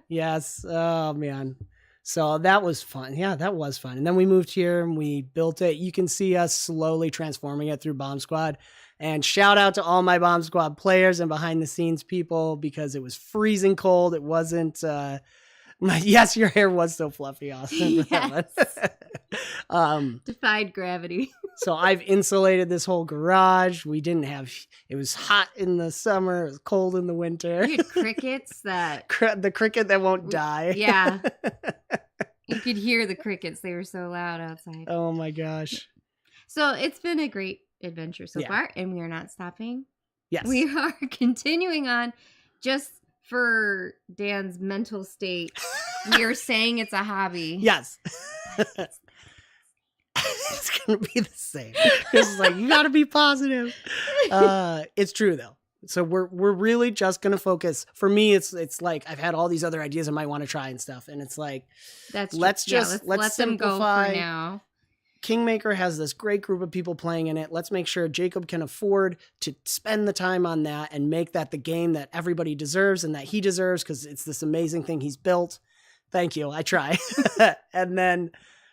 Yes. Oh, man. So that was fun. Yeah, that was fun. And then we moved here and we built it. You can see us slowly transforming it through Bomb Squad. And shout out to all my Bomb Squad players and behind the scenes people because it was freezing cold. It wasn't... yes, your hair was so fluffy, Austin. Yes. Defied gravity. So I've insulated this whole garage. It was hot in the summer. It was cold in the winter. You had crickets that... the cricket that won't die. Yeah. You could hear the crickets. They were so loud outside. Oh my gosh. So it's been a great adventure so far, and we are not stopping. Yes. We are continuing on. Just for Dan's mental state, we are saying it's a hobby. Yes. It's gonna be the same. It's like, you gotta be positive. It's true though. So we're really just gonna focus. For me, it's like I've had all these other ideas I might want to try and stuff, and it's like, let's let them go for now. Kingmaker has this great group of people playing in it. Let's make sure Jacob can afford to spend the time on that and make that the game that everybody deserves and that he deserves because it's this amazing thing he's built. Thank you. I try. And then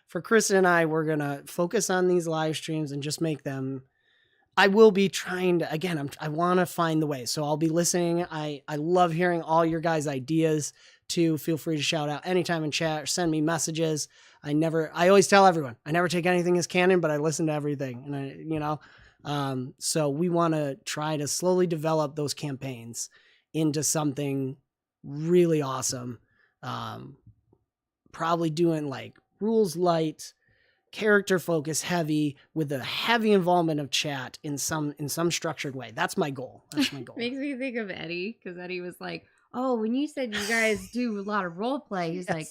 for Chris and I, we're going to focus on these live streams and just make them. I will be trying to, again, I want to find the way. So I'll be listening. I love hearing all your guys' ideas too. Feel free to shout out anytime in chat or send me messages. I always tell everyone, I never take anything as canon, but I listen to everything. And so we want to try to slowly develop those campaigns into something really awesome. Probably doing like rules light, character focus heavy with a heavy involvement of chat in some structured way. That's my goal. Makes me think of Eddie, because Eddie was like, oh, when you said you guys do a lot of role play, he's like,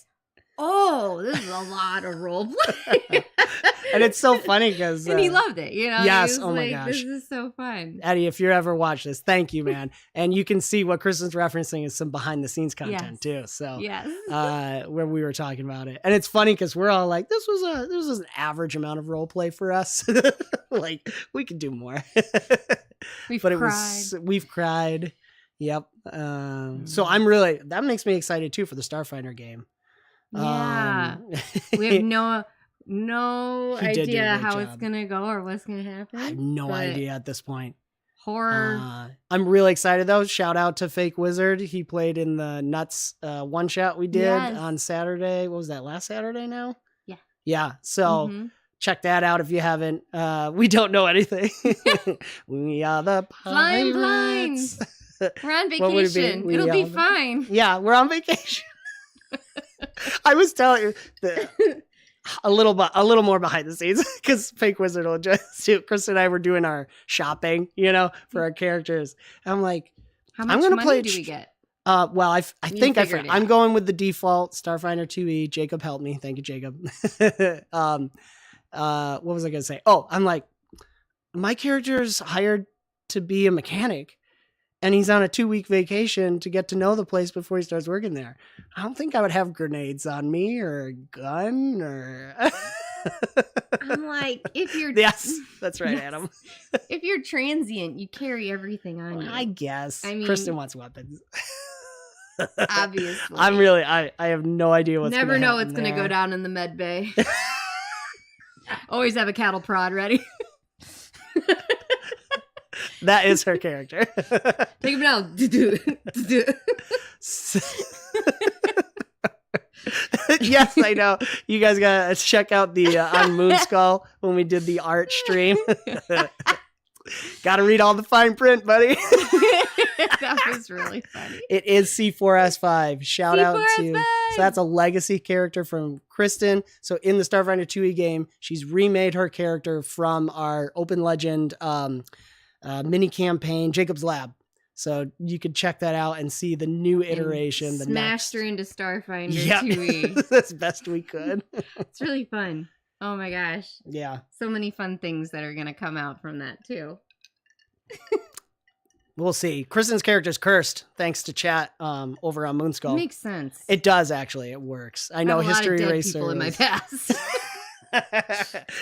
oh, this is a lot of role play. And it's so funny because... and he loved it, Yes, oh my gosh. This is so fun. Eddie, if you ever watch this, thank you, man. And you can see what Kristen's referencing is some behind-the-scenes content, too. So, where we were talking about it. And it's funny because we're all like, this was an average amount of role play for us. Like, we could do more. We've cried. Yep. So that makes me excited, too, for the Starfinder game. Yeah. We have no idea how it's gonna go or what's gonna happen. I have no idea at this point. Horror. I'm really excited though. Shout out to Fake Wizard. He played in the Nuts one shot we did on Saturday. What was that, last Saturday now? Yeah. Yeah. So check that out if you haven't. We don't know anything. We are the Flying Blinds. We're on vacation. It'll be fine. Yeah, we're on vacation. I was telling you that a little more behind the scenes because Fake Wizard will just do. Chris and I were doing our shopping, for our characters. I'm like, how much money do we get? Well, I think I'm going with the default Starfinder 2E. Jacob helped me. Thank you, Jacob. What was I going to say? Oh, I'm like, my character's hired to be a mechanic. And he's on a 2-week vacation to get to know the place before he starts working there. I don't think I would have grenades on me or a gun or... I'm like, if you're... Yes, that's right, Adam. If you're transient, you carry everything on you. I guess. I mean... Kristen wants weapons. Obviously. I have no idea what's Never gonna know happen what's going to go there. down in the med bay. Always have a cattle prod ready. That is her character. Take him down. Yes, I know. You guys gotta check out the on Moonskull when we did the art stream. Gotta read all the fine print, buddy. That was really funny. It is 𝑐4S5. Shout out to. 𝑐4S5. So that's a legacy character from Kristen. So in the Starfinder 2e game, she's remade her character from our Open Legend mini campaign, Jacob's Lab. So you could check that out and see the new iteration. Smashed her into Starfinder 2e. As best we could. It's really fun. Oh my gosh. Yeah. So many fun things that are going to come out from that too. We'll see. Kristen's character's cursed, thanks to chat over on Moonskull. Makes sense. It does, actually. It works. I know have a History lot of dead Eraser people in my past.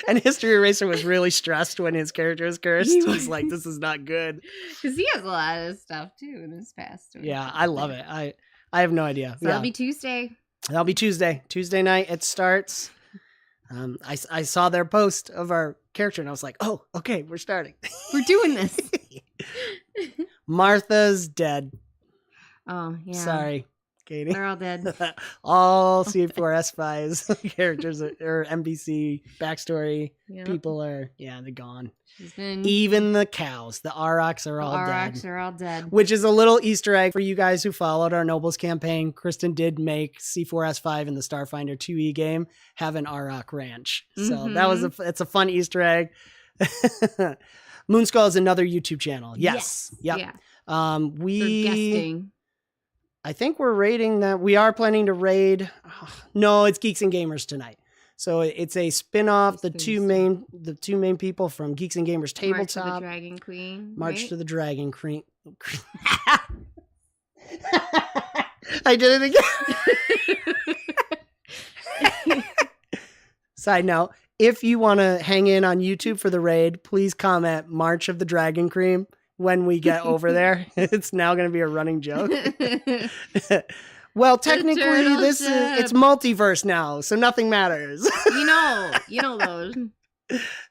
And History Eraser was really stressed when his character was cursed. He's like, this is not good. Because he has a lot of stuff too in his past. Yeah, I love it. I have no idea. So that'll be Tuesday. That'll be Tuesday. Tuesday night it starts. I saw their post of our character and I was like, oh, okay, we're starting. We're doing this. Martha's dead. Oh, yeah. Sorry, Katie. They're all dead. All 𝑐4S5's characters or NPC backstory Yep. people are, they're gone. Been... Even the cows, the Aurochs are all dead. Aurochs are all dead. Which is a little Easter egg for you guys who followed our Nobles campaign. Kristen did make 𝑐4S5 in the Starfinder 2e game have an Auroch ranch. So that was it's a fun Easter egg. Moonskull is another YouTube channel. Yes. Yep. Yeah. We guesting. I think we're raiding that. We are planning to raid. No, it's Geeks and Gamers tonight. So it's a spin-off. The two main people from Geeks and Gamers Tabletop. March to the Dragon Queen. March to the Dragon Queen. I did it again. Side note, if you want to hang in on YouTube for the raid, please comment March of the Dragon Cream when we get over there. It's now going to be a running joke. Well, technically, it's multiverse now, so nothing matters. You know those.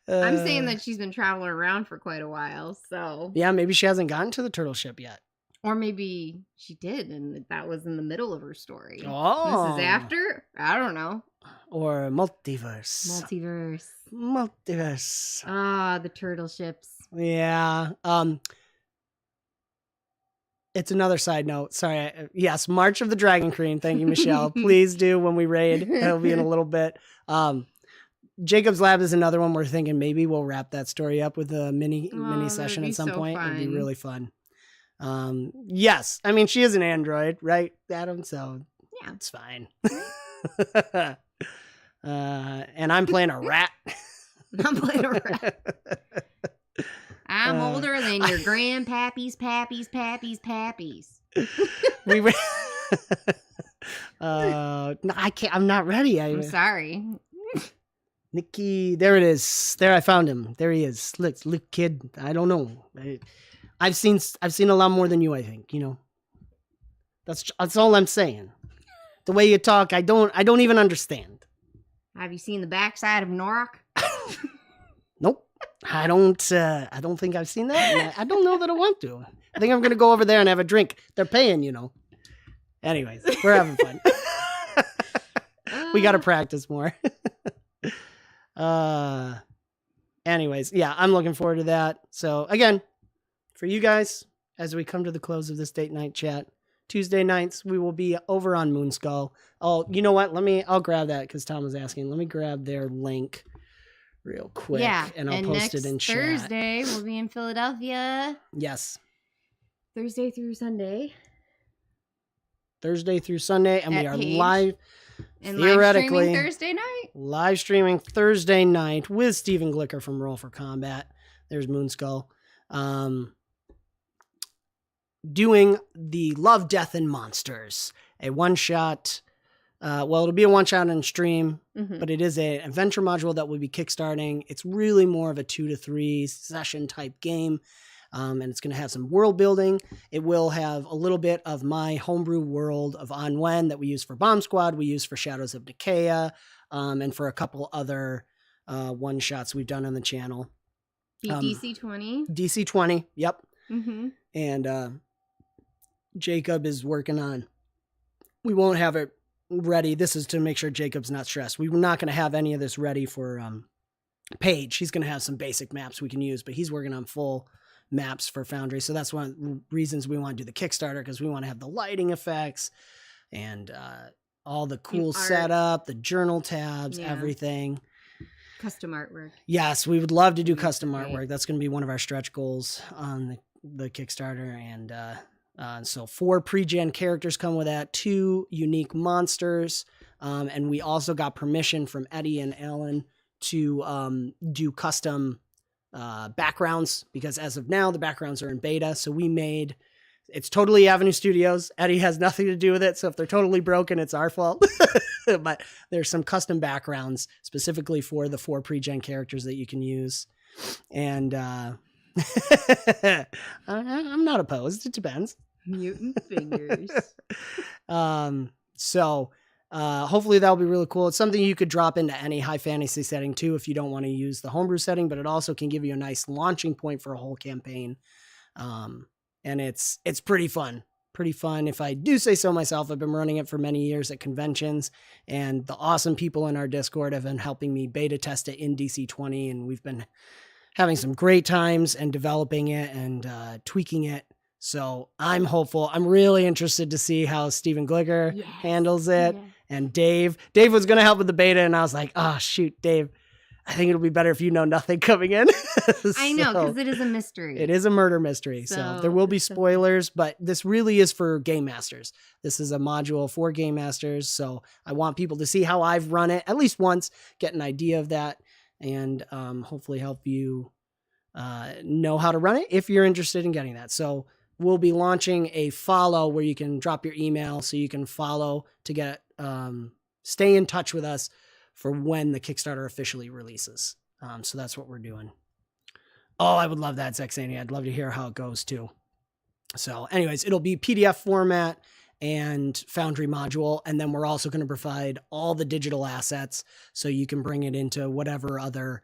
I'm saying that she's been traveling around for quite a while, so yeah, maybe she hasn't gotten to the turtle ship yet, or maybe she did, and that was in the middle of her story. Oh, this is after. I don't know. Or multiverse. Multiverse. Ah, the turtle ships. Yeah. It's another side note. Sorry. Yes, March of the Dragon Queen. Thank you, Michelle. Please do when we raid. That'll be in a little bit. Jacob's Lab is another one we're thinking maybe we'll wrap that story up with a mini session at some point. Fun. It'd be really fun. Yes. I mean, she is an android, right, Adam? So yeah, it's fine. And I'm playing a rat. I'm playing a rat. I'm older than your grandpappies, pappies. We were. No, I can't. I'm not ready. I'm sorry. Nikki, there it is. There, I found him. There he is. Look, kid. I don't know. I've seen a lot more than you. I think. That's all I'm saying. The way you talk, I don't even understand. Have you seen the backside of Norok? Nope. I don't think I've seen that. I don't know that I want to. I think I'm going to go over there and have a drink. They're paying, Anyways, we're having fun. We got to practice more. Anyways, yeah, I'm looking forward to that. So again, for you guys, as we come to the close of this date night chat, Tuesday nights, we will be over on Moonskull. Oh, you know what? I'll grab that because Tom was asking. Let me grab their link real quick. Yeah, and I'll post it in chat. Thursday, we'll be in Philadelphia. Yes. Thursday through Sunday. And we are live. And theoretically, live streaming Thursday night. Live streaming Thursday night with Stephen Glicker from Roll for Combat. There's Moonskull. Doing the Love, Death, and Monsters. A one-shot. It'll be a one-shot on stream, but it is an adventure module that will be kickstarting. It's really more of a 2 to 3 session type game. And it's going to have some world building. It will have a little bit of my homebrew world of 𝙏🬏 that we use for Bomb Squad, we use for Shadows of Nicea, and for a couple other one-shots we've done on the channel. DC-20. DC-20, yep. Mm-hmm. And Jacob is working on, we won't have it ready. This is to make sure Jacob's not stressed. We're not going to have any of this ready for Paige. He's going to have some basic maps we can use, but he's working on full maps for Foundry. So that's one of the reasons we want to do the Kickstarter, because we want to have the lighting effects and all the cool setup, the journal tabs, everything. Custom artwork. Yes, we would love to do custom artwork. That's going to be one of our stretch goals on the Kickstarter. And so 4 pre-gen characters come with that, 2 unique monsters. And we also got permission from Eddie and Alan to do custom backgrounds, because as of now, the backgrounds are in beta. So we made, it's totally Avenue Studios. Eddie has nothing to do with it. So if they're totally broken, it's our fault. But there's some custom backgrounds specifically for the 4 pre-gen characters that you can use. And I'm not opposed. It depends. Mutant fingers. So hopefully that'll be really cool. It's something you could drop into any high fantasy setting too, if you don't want to use the homebrew setting, but it also can give you a nice launching point for a whole campaign. And it's pretty fun. Pretty fun. If I do say so myself, I've been running it for many years at conventions, and the awesome people in our Discord have been helping me beta test it in DC-20, and we've been having some great times and developing it and tweaking it. So I'm hopeful. I'm really interested to see how Stephen Glicker handles it. Yeah. And Dave was going to help with the beta, and I was like, oh, shoot, Dave, I think it'll be better if you know nothing coming in. I know, because it is a mystery. It is a murder mystery. So there will be spoilers, but this really is for game masters. This is a module for game masters. So I want people to see how I've run it at least once, get an idea of that, and hopefully help you know how to run it if you're interested in getting that. So we'll be launching a follow where you can drop your email so you can follow to get stay in touch with us for when the Kickstarter officially releases. So that's what we're doing. Oh, I would love that, 𝙏🖏. I'd love to hear how it goes too. So anyways, it'll be PDF format and Foundry module. And then we're also going to provide all the digital assets so you can bring it into whatever other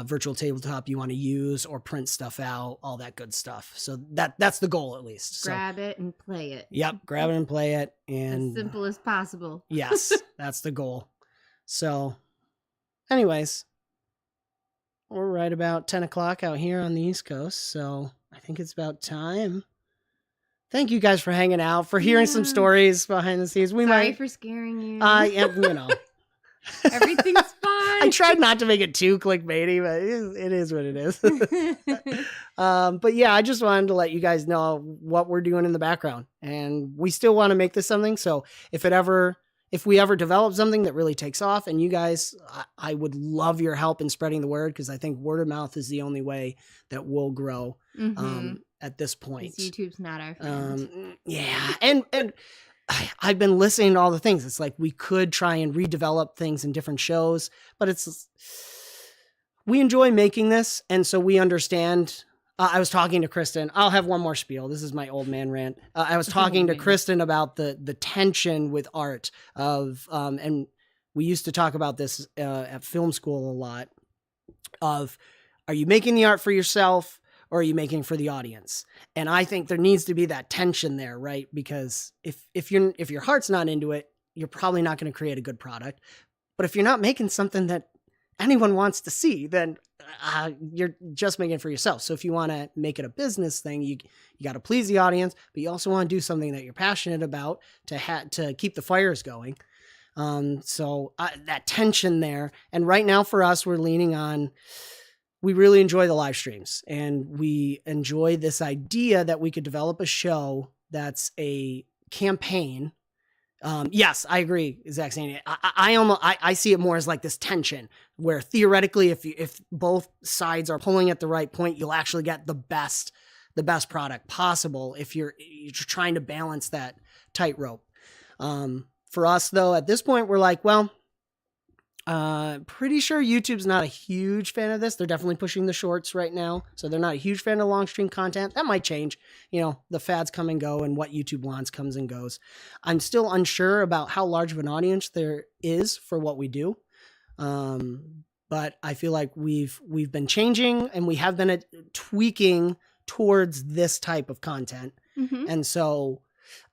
virtual tabletop you want to use or print stuff out, all that good stuff. So that's the goal, at least. Grab it and play it. Yep. Grab it and play it. And as simple as possible. Yes, that's the goal. So anyways, we're right about 10 o'clock out here on the East Coast. So I think it's about time. Thank you guys for hanging out, for hearing some stories behind the scenes. Sorry for scaring you. You know. Everything's fine. I tried not to make it too clickbaity, but it is what it is. But yeah, I just wanted to let you guys know what we're doing in the background, and we still want to make this something. So if we ever develop something that really takes off, and you guys, I would love your help in spreading the word, because I think word of mouth is the only way that we'll grow at this point. YouTube's not our friend. Yeah, and I've been listening to all the things. It's like we could try and redevelop things in different shows, but we enjoy making this, and so we understand. I was talking to Kristen. I'll have one more spiel. This is my old man rant. I was talking to Kristen about the tension with art of, and we used to talk about this at film school a lot, of, are you making the art for yourself or are you making for the audience? And I think there needs to be that tension there, right? Because if your heart's not into it, you're probably not going to create a good product. But if you're not making something that anyone wants to see, then you're just making it for yourself. So if you want to make it a business thing, you got to please the audience, but you also want to do something that you're passionate about to keep the fires going. So that tension there. And right now for us, we're leaning on, we really enjoy the live streams, and we enjoy this idea that we could develop a show that's a campaign. Yes, I agree, 𝙏🖏. I see it more as like this tension where theoretically, if both sides are pulling at the right point, you'll actually get the best product possible if you're trying to balance that tightrope. For us though, at this point, we're like, well, Pretty sure YouTube's not a huge fan of this. They're definitely pushing the shorts right now. So they're not a huge fan of long stream content. That might change. You know, the fads come and go and what YouTube wants comes and goes. I'm still unsure about how large of an audience there is for what we do. But I feel like we've been changing and we have been tweaking towards this type of content. Mm-hmm. And so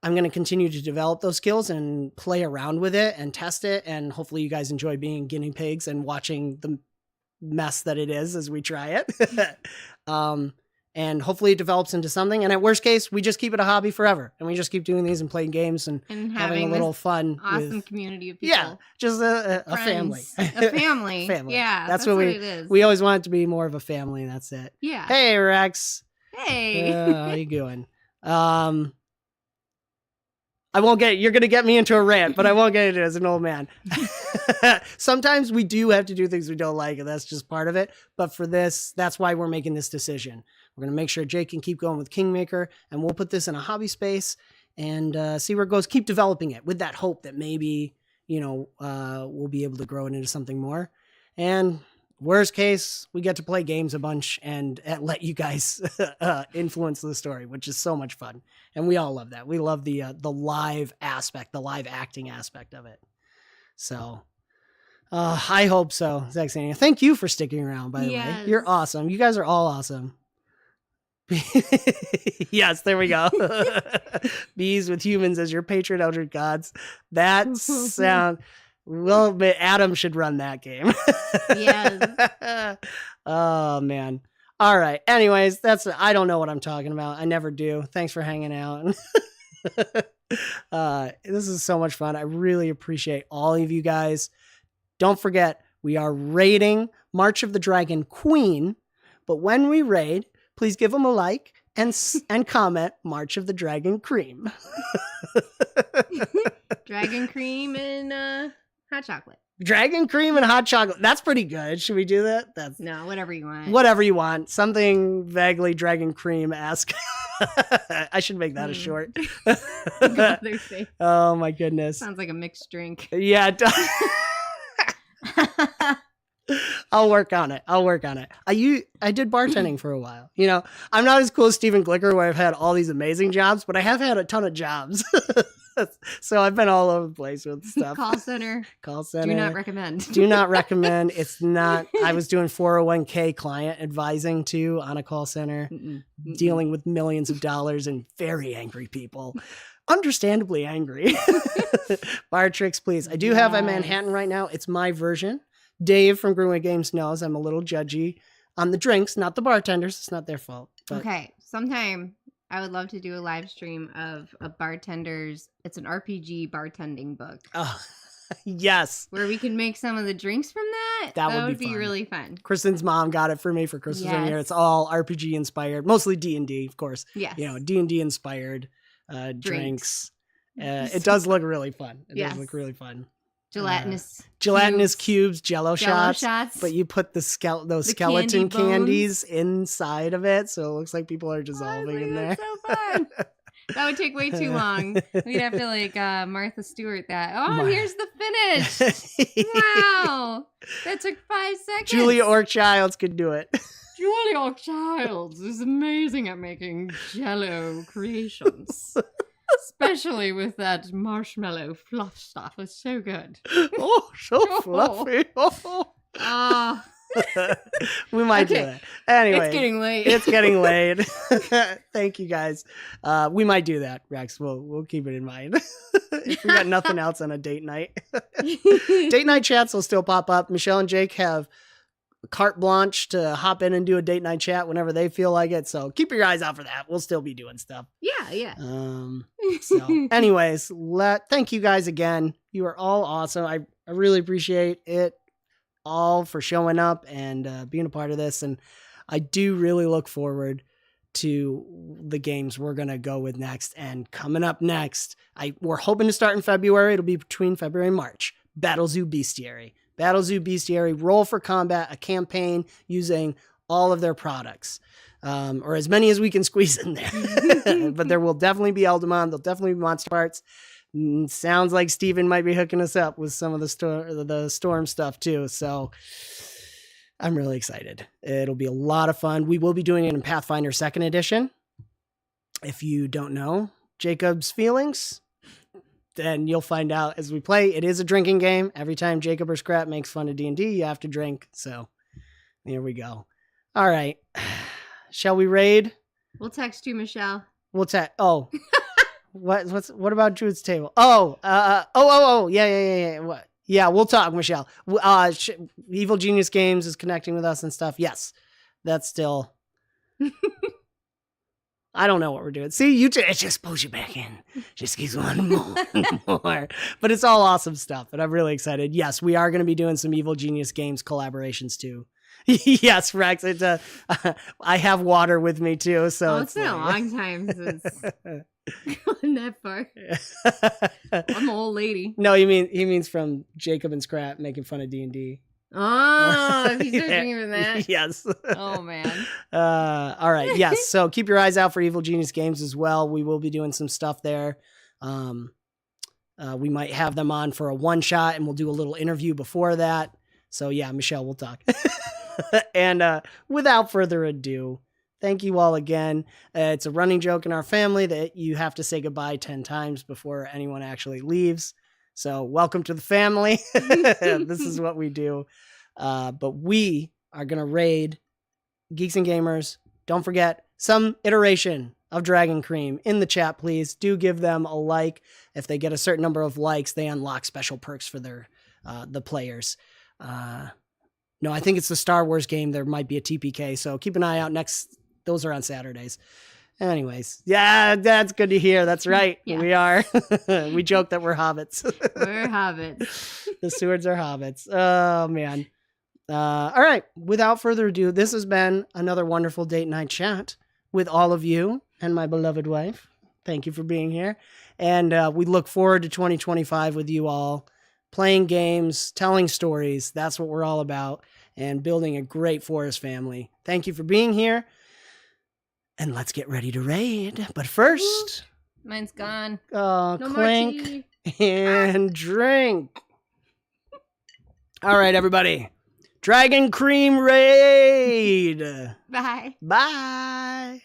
I'm going to continue to develop those skills and play around with it and test it. And hopefully you guys enjoy being guinea pigs and watching the mess that it is as we try it. And hopefully it develops into something. And at worst case, we just keep it a hobby forever. And we just keep doing these and playing games and having a little fun. Awesome community of people. Yeah, just a family. A family. Family. Yeah, that's what it is. We always want it to be more of a family. And that's it. Yeah. Hey, Rex. Hey. How you doing? I won't you're going to get me into a rant, but I won't get into it as an old man. Sometimes we do have to do things we don't like, and that's just part of it. But for this, that's why we're making this decision. We're going to make sure Jake can keep going with Kingmaker, and we'll put this in a hobby space and see where it goes. Keep developing it with that hope that maybe, we'll be able to grow it into something more. And worst case, we get to play games a bunch and let you guys influence the story, which is so much fun. And we all love that. We love the live aspect, the live acting aspect of it. So I hope so. Zaxania, thank you for sticking around, by the way. You're awesome. You guys are all awesome. Yes, there we go. Bees with humans as your patron elder gods. That sound... Well, but Adam should run that game. Yes. Oh, man. All right. Anyways, I don't know what I'm talking about. I never do. Thanks for hanging out. This is so much fun. I really appreciate all of you guys. Don't forget, we are raiding March of the Dragon Queen. But when we raid, please give them a like and comment March of the Dragon Cream. Dragon cream and hot chocolate. Dragon cream and hot chocolate. That's pretty good. Should we do that? No, whatever you want. Whatever you want. Something vaguely dragon cream-esque. I should make that a short. Oh my goodness. Sounds like a mixed drink. Yeah, it does. I'll work on it. I did bartending for a while. I'm not as cool as Stephen Glicker where I've had all these amazing jobs, but I have had a ton of jobs. So I've been all over the place with stuff. Call center. Do not recommend. Do not recommend. It's not. I was doing 401k client advising too on a call center, dealing with millions of dollars and very angry people. Understandably angry. Bar tricks, please. I do have a Manhattan right now. It's my version. Dave from Greenway Games knows I'm a little judgy on the drinks, not the bartenders. It's not their fault. But. Okay. Sometime I would love to do a live stream of a bartender's. It's an RPG bartending book. Oh, yes. Where we can make some of the drinks from that. That would be really fun. Kristen's mom got it for me for Christmas one year. It's all RPG inspired, mostly D&D, of course. Yes. D&D inspired drinks. It does look really fun. It does look really fun. Gelatinous cubes, Jello shots. But you put those skeleton candies inside of it, so it looks like people are dissolving in there. That's so fun. That would take way too long. We'd have to Martha Stewart that. Oh, here's the finish. Wow, that took 5 seconds. Julia Orr-Childs could do it. Julia Orr-Childs is amazing at making Jello creations. Especially with that marshmallow fluff stuff. It's so good. Oh, so fluffy. Oh. We might do that. Anyway. It's getting late. Thank you guys. We might do that, Rex. We'll keep it in mind. If we got nothing else on a date night. Date night chats will still pop up. Michelle and Jake have carte blanche to hop in and do a date night chat whenever they feel like it. So keep your eyes out for that. We'll still be doing stuff. Yeah. So anyways, thank you guys again. You are all awesome. I really appreciate it all for showing up and being a part of this. And I do really look forward to the games we're going to go with next. And coming up next, we're hoping to start in February. It'll be between February and March. Battle Zoo Bestiary. Battle Zoo Bestiary, Roll for Combat, a campaign using all of their products, or as many as we can squeeze in there. But there will definitely be Eldamon. There'll definitely be monster parts. Sounds like Steven might be hooking us up with some of the storm stuff too. So I'm really excited. It'll be a lot of fun. We will be doing it in Pathfinder 2nd edition. If you don't know Jacob's feelings, then you'll find out as we play. It is a drinking game. Every time Jacob or Scrap makes fun of D&D, you have to drink. So there we go. All right. Shall we raid? We'll text you, Michelle. We'll text. Oh, what about Druid's table? Oh, yeah. What? Yeah, we'll talk, Michelle. Evil Genius Games is connecting with us and stuff. Yes, that's still. I don't know what we're doing. See, it just pulls you back in. Just keeps wanting more. But it's all awesome stuff, and I'm really excited. Yes, we are going to be doing some Evil Genius Games collaborations too. Yes, Rex. I have water with me too, so it's been a long time since gone that far. I'm an old lady. No, he means from Jacob and Scrap making fun of D&D. Oh, he's doing even that. Yes. Oh man. All right. Yes. So keep your eyes out for Evil Genius Games as well. We will be doing some stuff there. We might have them on for a one shot, and we'll do a little interview before that. So yeah, Michelle, we'll talk. And without further ado, thank you all again. It's a running joke in our family that you have to say goodbye 10 times before anyone actually leaves. So welcome to the family. This is what we do. But we are going to raid Geeks and Gamers. Don't forget some iteration of Dragon Cream in the chat, please. Do give them a like. If they get a certain number of likes, they unlock special perks for the players. No, I think it's the Star Wars game. There might be a TPK, so keep an eye out. Those are on Saturdays. Anyways, yeah, that's good to hear. That's right. Yeah. We are. We joke that we're hobbits. We're hobbits. The stewards are hobbits. Oh, man. All right. Without further ado, this has been another wonderful date night chat with all of you and my beloved wife. Thank you for being here. And we look forward to 2025 with you all, playing games, telling stories. That's what we're all about, and building a great forest family. Thank you for being here. And let's get ready to raid. But first... Mine's gone. No clink and drink. All right, everybody. Dragon Cream raid. Bye. Bye.